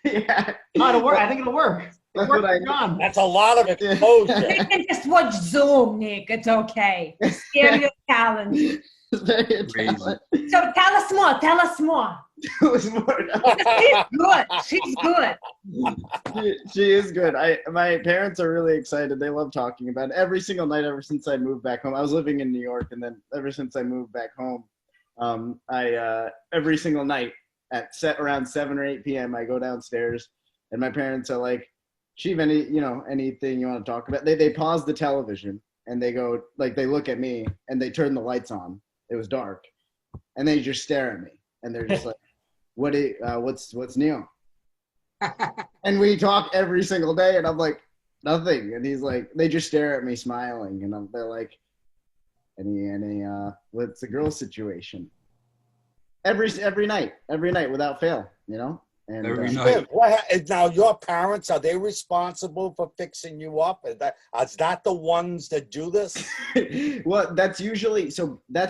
Yeah. No, it'll work. I think it'll work. That's a lot of exposure. You can just watch Zoom, Nick. It's okay. Share your talent. So tell us more. She's good. She is good. My parents are really excited. They love talking about it every single night ever since I moved back home. I was living in New York, and then ever since I moved back home, I every single night at around 7 or 8 p.m. I go downstairs, and my parents are like, Shiv, anything you want to talk about? They pause the television and they go, like, they look at me and they turn the lights on. It was dark, and they just stare at me, and they're just like, what's new? And we talk every single day, and I'm like, nothing. And he's like, they just stare at me smiling, and they're like, any what's the girl situation? Every night without fail, And every night. Now your parents, are they responsible for fixing you up? Is that the ones that do this? Well, that's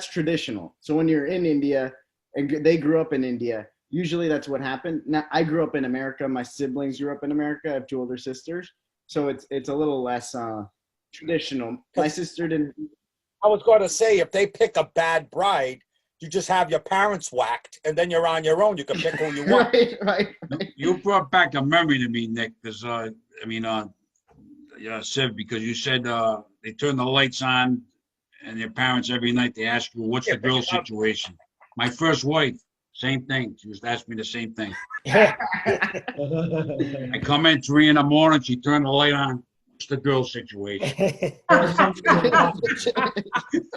traditional. So when you're in India and they grew up in India, usually that's what happened. Now I grew up in America. My siblings grew up in America. I have 2 older sisters. So it's a little less traditional. My sister didn't. I was going to say, if they pick a bad bride, you just have your parents whacked, and then you're on your own. You can pick who you want. Right. You brought back a memory to me, Nick. Because Yeah, Siv, because you said they turn the lights on, and their parents every night they ask you, "What's the grill situation?" My first wife, same thing. She was asking me the same thing. I come in 3 a.m. She turned the light on. What's the grill situation?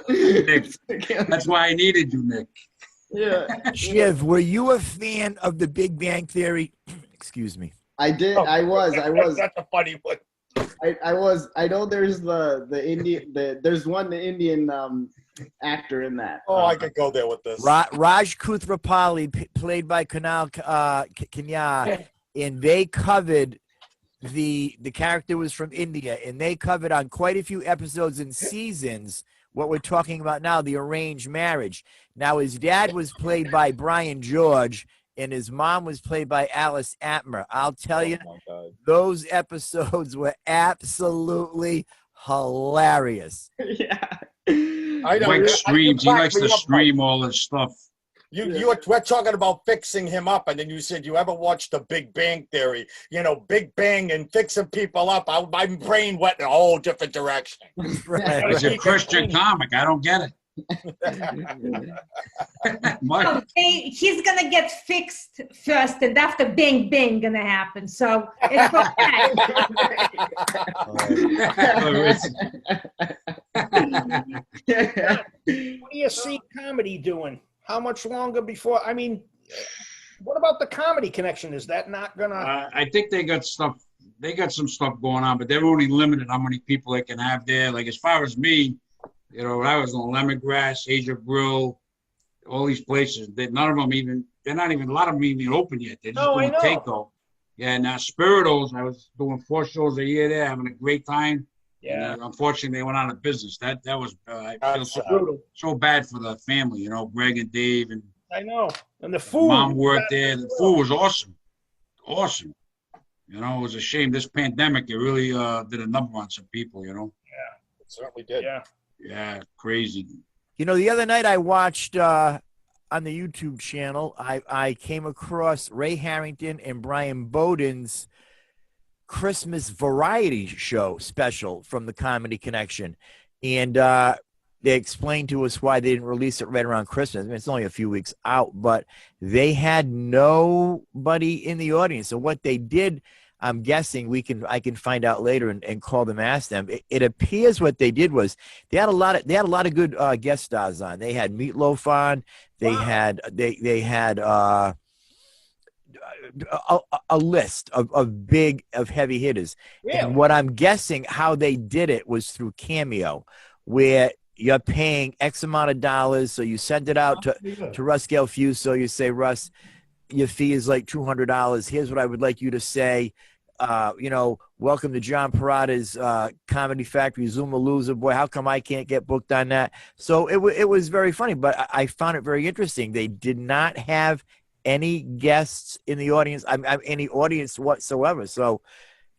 Nick, that's why I needed you, Nick. Yeah. Shiv, were you a fan of The Big Bang Theory? Excuse me. I did. I was. That's a funny one. I was. I know there's the Indian. There's one Indian actor in that. Oh, I could go there with this. Raj Kuthrapali, played by Kunal Kanya, and they covered the character was from India, and they covered on quite a few episodes and seasons what we're talking about now, the arranged marriage. Now, his dad was played by Brian George, and his mom was played by Alice Atmer. I'll tell you, those episodes were absolutely hilarious. Yeah. I know. Mike streams. He likes to stream all this stuff. We're talking about fixing him up, and then you said you ever watched The Big Bang Theory? You know, Big Bang and fixing people up. My brain went in a whole different direction. Right. It's a Christian comic. I don't get it. Mike, He's gonna get fixed first, and after bang bang gonna happen. So it's What do you see comedy doing? How much longer before? I mean, what about the comedy connection? Is that not gonna? I think they got stuff. They got some stuff going on, but they're only limited how many people they can have there. Like as far as me, you know, I was on Lemongrass, Asia Grill, all these places. None of them even. They're not even. A lot of them even open yet. They're just doing takeout. Yeah, now Spiritos. I was doing 4 shows a year there, having a great time. Yeah. And, unfortunately, they went out of business. That was. I feel so bad for the family. You know, Greg and Dave and. I know. And the food. Mom worked there. The food was awesome. Awesome. You know, it was a shame. This pandemic, it really did a number on some people, you know? Yeah, it certainly did. Yeah. Yeah, crazy. You know, the other night I watched on the YouTube channel, I came across Ray Harrington and Brian Bowden's Christmas variety show special from the Comedy Connection. And they explained to us why they didn't release it right around Christmas. I mean, it's only a few weeks out, but they had nobody in the audience. So what they did, I'm guessing I can find out later and call them, ask them. It appears what they did was they had a lot of good guest stars on. They had Meatloaf on. They had a list of heavy hitters. Really? And what I'm guessing how they did it was through Cameo, where you're paying X amount of dollars. So you send it out to Russ Gelfuso. You say, Russ, your fee is like $200. Here's what I would like you to say. You know, welcome to John Perrotta's Comedy Factory, Zuma Loser. Boy, how come I can't get booked on that? So it was very funny, but I found it very interesting. They did not have any guests in the audience, any audience whatsoever. So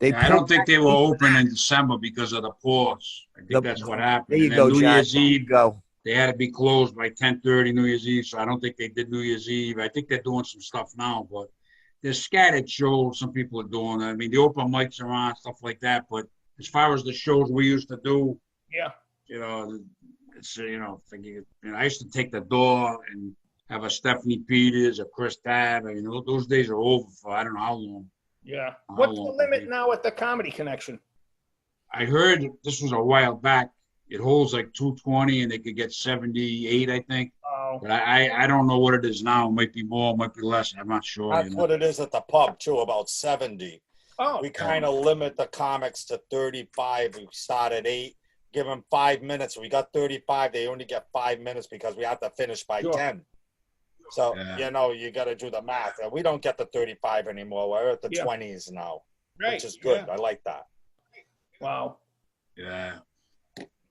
I don't think they were open in December because of the pause. I think that's what happened. There you go, New John. Year's Eve, go. They had to be closed by 10:30 New Year's Eve, so I don't think they did New Year's Eve. I think they're doing some stuff now, but there's scattered shows some people are doing. I mean, the open mics are on, stuff like that, but as far as the shows we used to do, you know, it's, you know, I used to take the door and have a Stephanie Peters, a Chris Tabb. I mean, those days are over for I don't know how long. Yeah. What's the limit now at the Comedy Connection? I heard this was a while back. It holds like 220, and they could get 78, I think. Oh. But I don't know what it is now. It might be more, it might be less. I'm not sure. That's what it is at the pub, too, about 70. Oh. We kind of limit the comics to 35. We start at 8, give them 5 minutes. We got 35. They only get 5 minutes because we have to finish by 10. So, you know, you got to do the math. And we don't get the 35 anymore. We're at the 20s now, which is good. I like that. Wow. Yeah.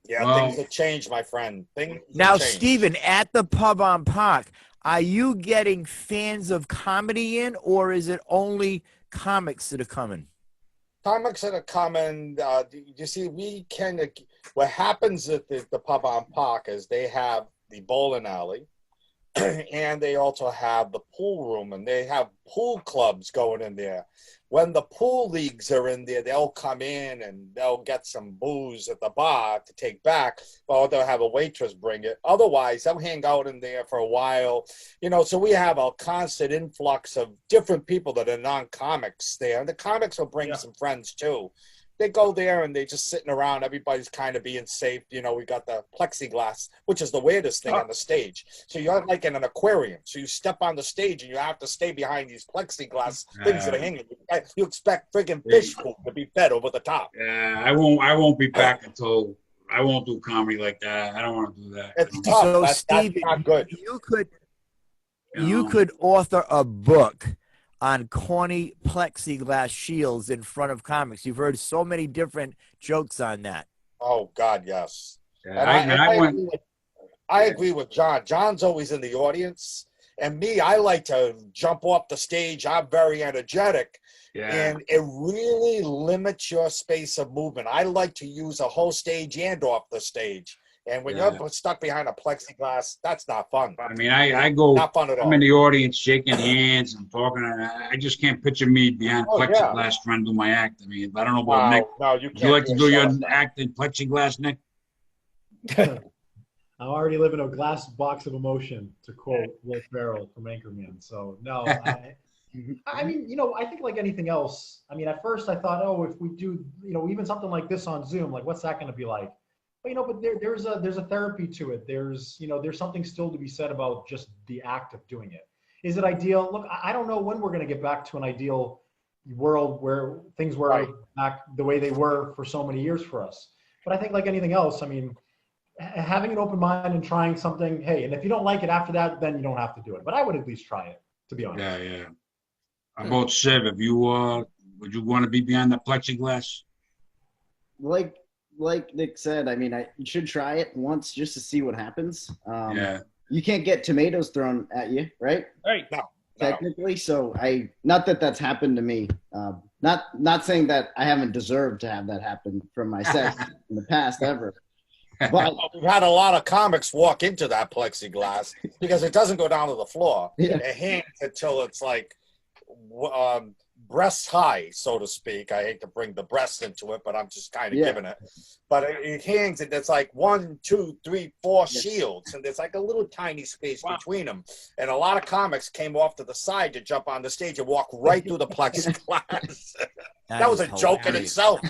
Yeah, well, things have changed, my friend. Now, Stephen, at the Pub on Park, are you getting fans of comedy in, or is it only comics that are coming? Comics that are coming, you see, what happens at the Pub on Park is they have the bowling alley, and they also have the pool room, and they have pool clubs going in there. When the pool leagues are in there, they'll come in and they'll get some booze at the bar to take back, or they'll have a waitress bring it. Otherwise, they'll hang out in there for a while. You know, so we have a constant influx of different people that are non-comics there. And the comics will bring some friends too. They go there and they just sitting around. Everybody's kind of being safe. You know, we got the plexiglass, which is the weirdest thing on the stage. So you're like in an aquarium. So you step on the stage and you have to stay behind these plexiglass things that are hanging. You expect friggin' fish food to be fed over the top. Yeah, I won't be back until I won't do comedy like that. I don't want to do that. It's tough. So, that's Steve, not good. You could author a book on corny plexiglass shields in front of comics. You've heard so many different jokes on that. Oh, God, yes. Yeah, And I agree with John. John's always in the audience. And me, I like to jump off the stage. I'm very energetic. Yeah. And it really limits your space of movement. I like to use a whole stage and off the stage. And when you're stuck behind a plexiglass, that's not fun. I mean, I go, not fun at all. I'm in the audience shaking hands and talking. I just can't picture me behind plexiglass trying to do my act. I mean, I don't know about Nick. No, you can't. Would you like to do your act in plexiglass, Nick? I already live in a glass box of emotion, to quote Will Ferrell from Anchorman. So, no, I mean, you know, I think like anything else, I mean, at first I thought, oh, if we do, you know, even something like this on Zoom, like what's that going to be like? But, you know, but there's a therapy to it. There's something still to be said about just the act of doing it. Is it ideal? Look, I don't know when we're going to get back to an ideal world where things were back the way they were for so many years for us. But I think like anything else, I mean, having an open mind and trying something, hey, and if you don't like it after that, then you don't have to do it. But I would at least try it, to be honest. Yeah. How about Shiv? If you would you want to be behind the plexiglass? Like Nick said, I mean, you should try it once just to see what happens. You can't get tomatoes thrown at you, right? Right. No. Technically, so not that that's happened to me. Not saying that I haven't deserved to have that happen from my set in the past ever. But we've had a lot of comics walk into that plexiglass because it doesn't go down to the floor. Yeah. It hangs until it's like breast high, so to speak. I hate to bring the breast into it, but I'm just kind of giving it. But it hangs, and it's like 1, 2, 3, 4 shields, and there's like a little tiny space between them. And a lot of comics came off to the side to jump on the stage and walk right through the plexiglass. That was a joke in itself.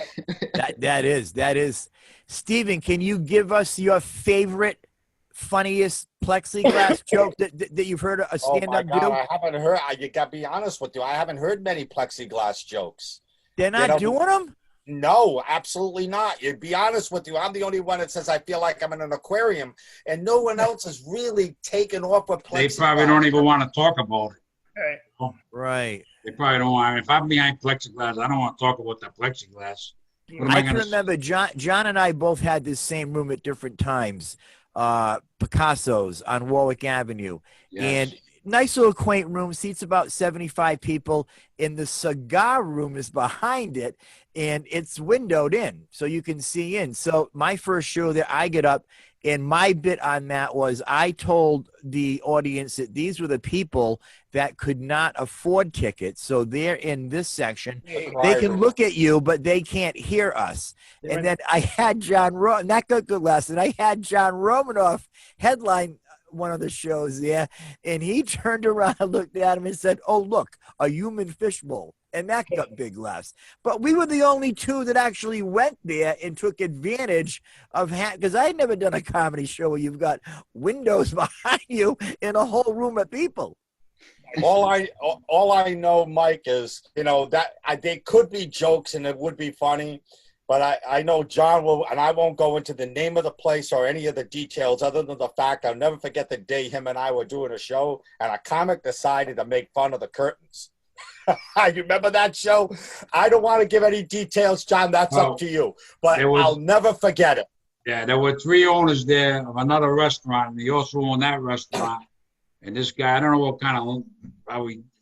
That is. Stephen, can you give us your favorite, funniest plexiglass joke that you've heard a stand-up do? I haven't heard. You got to be honest with you. I haven't heard many plexiglass jokes. They're not doing them? No, absolutely not. You be honest with you. I'm the only one that says I feel like I'm in an aquarium, and no one else has really taken off with plexiglass. They probably don't even want to talk about it. Right. They probably don't want. If I'm behind plexiglass, I don't want to talk about that plexiglass. I can remember John and I both had this same room at different times. Picasso's on Warwick Avenue. Yes. And nice little quaint room, seats about 75 people, and the cigar room is behind it, and it's windowed in, so you can see in. So my first show there, I get up, and my bit on that was I told the audience that these were the people that could not afford tickets, so they're in this section. They can look at you, but they can't hear us. And then I had John Romanoff, not good lesson, I had John Romanoff headline one of the shows there, and he turned around and looked at him and said, "Oh, look, a human fishbowl." And that got big laughs. But we were the only two that actually went there and took advantage of because I had never done a comedy show where you've got windows behind you and a whole room of people. All I know, Mike, is that they could be jokes and it would be funny. But I know John will, and I won't go into the name of the place or any of the details other than the fact I'll never forget the day him and I were doing a show and a comic decided to make fun of the curtains. You remember that show? I don't want to give any details, John. That's up to you. But I'll never forget it. Yeah, there were 3 owners there of another restaurant, and they also owned that restaurant. And this guy, I don't know what kind of,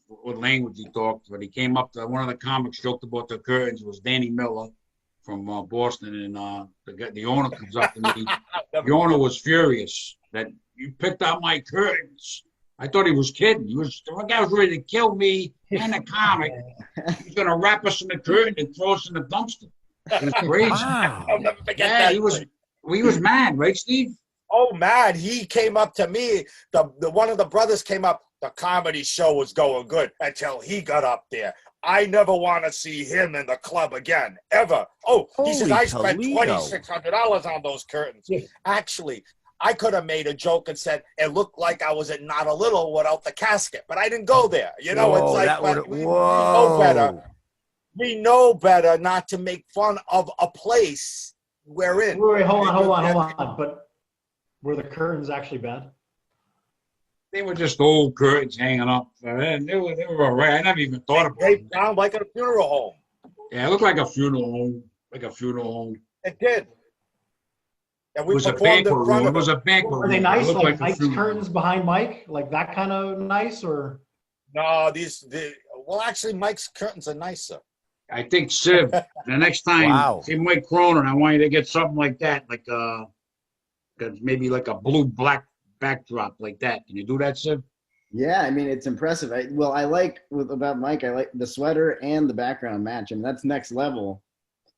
what language he talked, but he came up to one of the comics, joked about the curtains. It was Danny Miller from Boston, and the owner comes up to me. The owner was furious that you picked out my curtains. I thought he was kidding. The guy was ready to kill me and the comic. He was gonna wrap us in the curtain and throw us in the dumpster. It was crazy. Wow. I'll never forget Yeah, that. he was mad, right, Steve? Oh, man, he came up to me. The one of the brothers came up. The comedy show was going good until he got up there. I never want to see him in the club again, ever. Oh, he says, Holy I spent Toledo. $2,600 on those curtains. Actually, I could have made a joke and said it looked like I was at Not a Little without the casket, but I didn't go there. You know, Whoa, it's like, that but would've- we know better. whoa. We know better not to make fun of a place we're in. Wait, hold on. But were the curtains actually bad? They were just old curtains hanging up. They were all right. I never even thought about They it. sound like a funeral home. Yeah, it looked like a funeral home. It did. And It we was a performed banquet in front room. It of was it. a banquet room. Were they It nice? looked Like a Mike's funeral curtains home. behind Mike? Like that kind of nice, or? No, well, actually, Mike's curtains are nicer. I think Shiv, the next time, Wow. see Mike Cronin, I want you to get something like that, like maybe like a blue-black backdrop like that. Can you do that, Shiv? Yeah, I mean, it's impressive. I like about Mike, I like the sweater and the background match. I mean, that's next level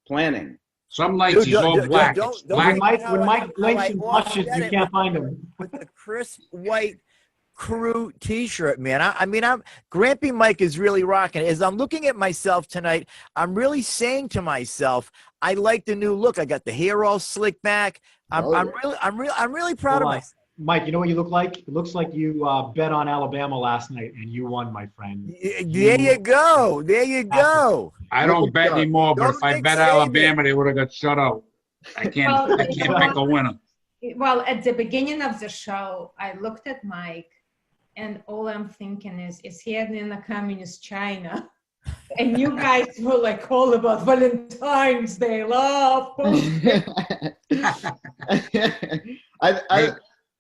planning. Some nights Dude, he's all black. don't- It's don't black. When Mike blinks I and blushes, offset you it can't find him. with the crisp white crew T-shirt, man. I mean, Grampy Mike is really rocking it. As I'm looking at myself tonight, I'm really saying to myself, I like the new look. I got the hair all slicked back. I'm really proud of myself. Mike, you know what you look like? It looks like you bet on Alabama last night and you won, my friend. There you go. There you go. I don't bet anymore, but if I Don't bet save Alabama, they would have got shut out. I can't Well, pick a winner. Well, at the beginning of the show, I looked at Mike, and all I'm thinking is he in a communist China? And you guys were like all about Valentine's Day love. I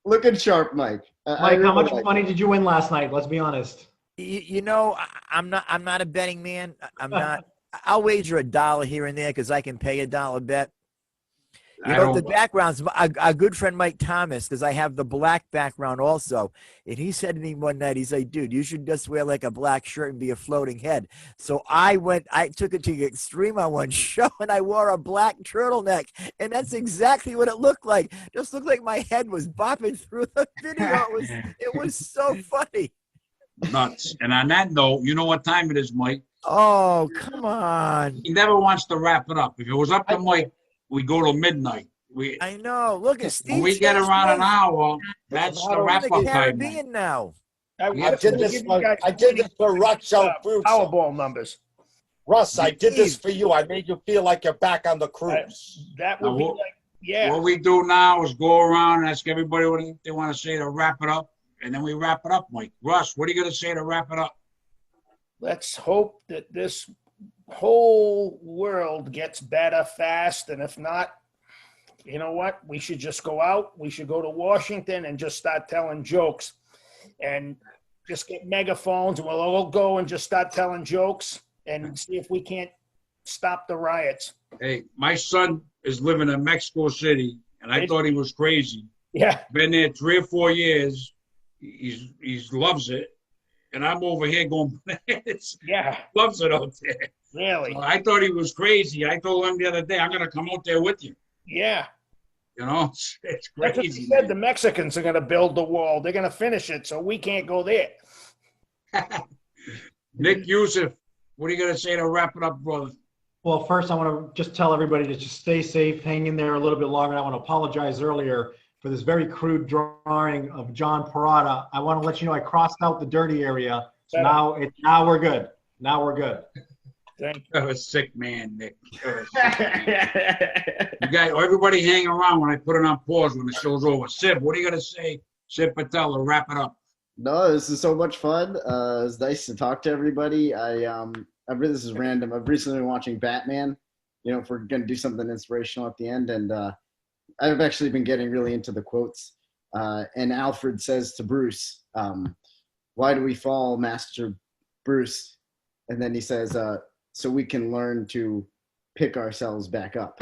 looking sharp, Mike. Mike, how much money did you win last night? Let's be honest. You know, I'm not a betting man. I'm not. I'll wager $1 here and there because I can pay $1 bet. You know, the background's a good friend, Mike Thomas, because I have the black background also. And he said to me one night, he's like, dude, you should just wear like a black shirt and be a floating head. So I took it to the extreme on one show and I wore a black turtleneck. And that's exactly what it looked like. Just looked like my head was bopping through the video. It was so funny. Nuts. And on that note, you know what time it is, Mike? Oh, come on. He never wants to wrap it up. If it was up to Mike, we go till midnight. I know. Look at Steve. When we get around an hour, that's the wrap up time. Caribbean now. I did this for Russ Fruits. Powerball numbers. Russ, I did this for you. I made you feel like you're back on the cruise. That would be like, yeah. What we do now is go around and ask everybody what they want to say to wrap it up, and then we wrap it up, Mike. Russ, what are you going to say to wrap it up? Let's hope that this whole world gets better fast, and if not, you know what? We should just go out. We should go to Washington and just start telling jokes and just get megaphones, and we'll all go and just start telling jokes and see if we can't stop the riots. Hey, my son is living in Mexico City, and I thought he was crazy. Yeah. Been there 3 or 4 years. He's loves it. And I'm over here going, yeah, loves it out there. Really? So I thought he was crazy. I told him the other day, I'm going to come out there with you. Yeah. You know, it's That's what crazy. he said. The Mexicans are going to build the wall. They're going to finish it, so we can't go there. Nick Yusuf, what are you going to say to wrap it up, brother? Well, first, I want to just tell everybody to just stay safe, hang in there a little bit longer. I want to apologize earlier for this very crude drawing of John Perrotta. I want to let you know I crossed out the dirty area. So now we're good. Now we're good. Thank you. You're a sick man, Nick. You're a sick man. You guys, everybody hang around when I put it on pause when the show's over. Shiv, what are you going to say, Shiv Patel, to wrap it up? No, this is so much fun. It's nice to talk to everybody. This is random. I've recently been watching Batman, if we're going to do something inspirational at the end. And I've actually been getting really into the quotes. And Alfred says to Bruce, why do we fall, Master Bruce? And then he says, so we can learn to pick ourselves back up.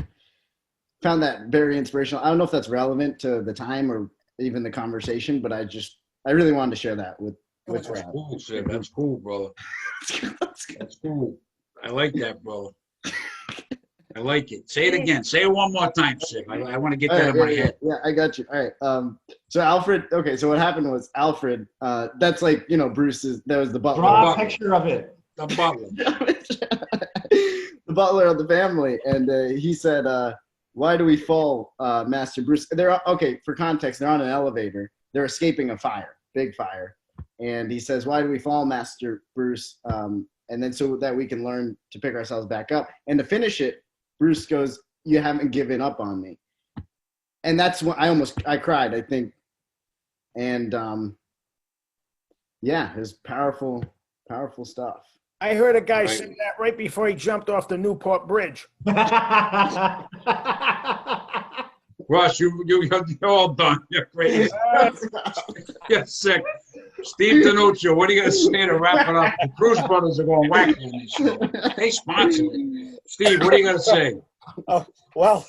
Found that very inspirational. I don't know if that's relevant to the time or even the conversation, but I just I really wanted to share that with That's cool, Sid. That's cool, brother. That's cool. I like that, brother. I like it. Say it again. Say it one more time, Sid. I want to get that in my head. Yeah, I got you. All right. So Alfred. Okay. So what happened was Alfred. That's like Bruce's. That was the butler. Draw a picture of it. The butler. The butler of the family, and he said, "Why do we fall, Master Bruce?" They're okay. For context, they're on an elevator. They're escaping a fire, big fire, and he says, "Why do we fall, Master Bruce?" And then so that we can learn to pick ourselves back up. And to finish it, Bruce goes, "You haven't given up on me," and that's when I cried, I think, and yeah, it was powerful stuff. I heard a guy say that right before he jumped off the Newport Bridge. Russ, you're all done. You're crazy. You're sick. Steve DeNuccio, what are you going to say to wrap it up? The Cruz brothers are going wacky on this show. They sponsor it. Steve, what are you going to say? Oh, well,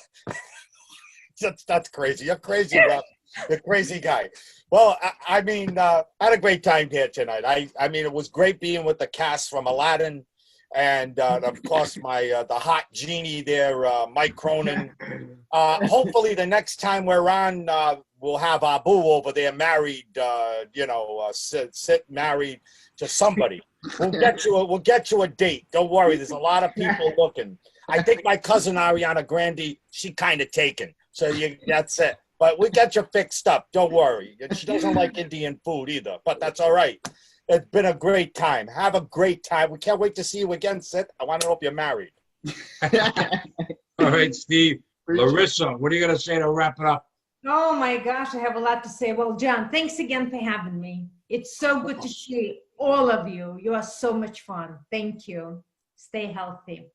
that's crazy. You're crazy, Russ. You're a crazy guy. Well, I mean, I had a great time here tonight. I mean, it was great being with the cast from Aladdin, and of course the hot genie there, Mike Cronin. Hopefully, the next time we're on, we'll have Abu over there married. Sit married to somebody. We'll get you a date. Don't worry. There's a lot of people looking. I think my cousin Ariana Grande, she kind of taken. So that's it. But we got you fixed up. Don't worry. She doesn't like Indian food either, but that's all right. It's been a great time. Have a great time. We can't wait to see you again, Sid. I want to know if you're married. All right, Steve. Larisa, what are you going to say to wrap it up? Oh my gosh, I have a lot to say. Well, John, thanks again for having me. It's so good to see all of you. You are so much fun. Thank you. Stay healthy.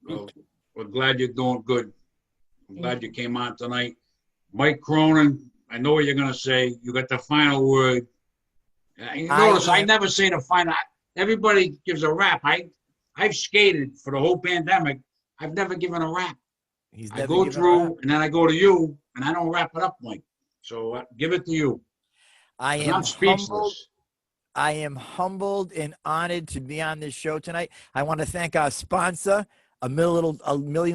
Well, we're glad you're doing good. I'm glad you came on tonight. Mike Cronin, I know what you're going to say. You got the final word. Notice I never say the final. Everybody gives a rap. I've skated for the whole pandemic. I've never given a rap. I go through, and then I go to you, and I don't wrap it up, Mike. So give it to you. I'm speechless. I am humbled and honored to be on this show tonight. I want to thank our sponsor, A Million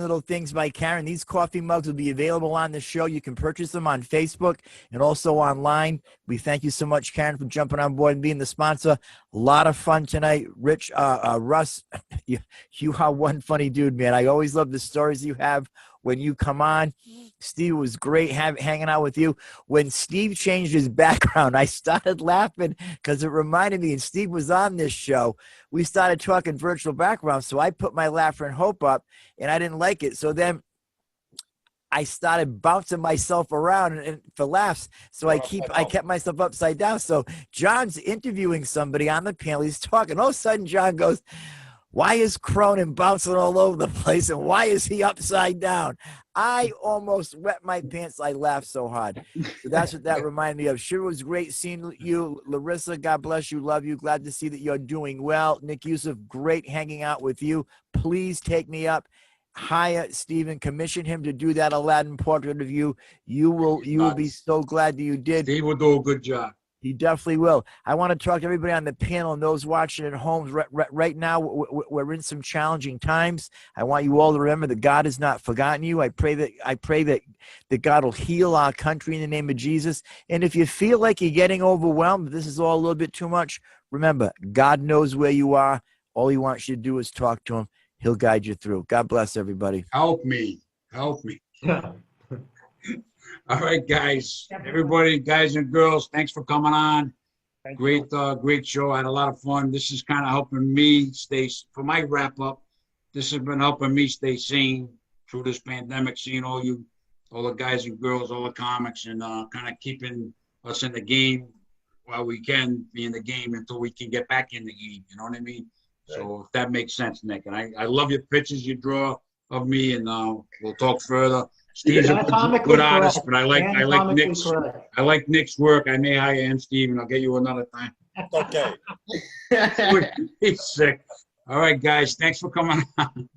Little Things by Karen. These coffee mugs will be available on the show. You can purchase them on Facebook and also online. We thank you so much, Karen, for jumping on board and being the sponsor. A lot of fun tonight. Rich, Russ, you are one funny dude, man. I always love the stories you have when you come on. Steve, was great hanging out with you. When Steve changed his background, I started laughing because it reminded me, and Steve was on this show, we started talking virtual backgrounds, so I put my Laughter and Hope up, and I didn't like it. So then I started bouncing myself around and for laughs. So I kept myself upside down. So John's interviewing somebody on the panel. He's talking. All of a sudden, John goes, "Why is Cronin bouncing all over the place, and why is he upside down?" I almost wet my pants. I laughed so hard. So that's what that reminded me of. Sure was great seeing you. Larisa, God bless you. Love you. Glad to see that you're doing well. Nick Yusuf, great hanging out with you. Please take me up. Hire Stephen, commission him to do that Aladdin portrait of you. You will be so glad that you did. Steve will do a good job. He definitely will. I want to talk to everybody on the panel and those watching at home. Right now, we're in some challenging times. I want you all to remember that God has not forgotten you. I pray that God will heal our country in the name of Jesus. And if you feel like you're getting overwhelmed, this is all a little bit too much, remember, God knows where you are. All he wants you to do is talk to him. He'll guide you through. God bless everybody. Help me. Help me. All right, guys. Everybody, guys and girls, thanks for coming on. Great show. I had a lot of fun. This is kind of helping me for my wrap up. This has been helping me stay sane through this pandemic, seeing all the guys and girls, all the comics, and kind of keeping us in the game while we can be in the game until we can get back in the game. You know what I mean? Right. So if that makes sense, Nick. And I love your pictures you draw of me, and we'll talk further. Steve's a good artist, but I like Nick's work. I may hire him, Steve, and I'll get you another time. Okay. He's sick. All right, guys. Thanks for coming on.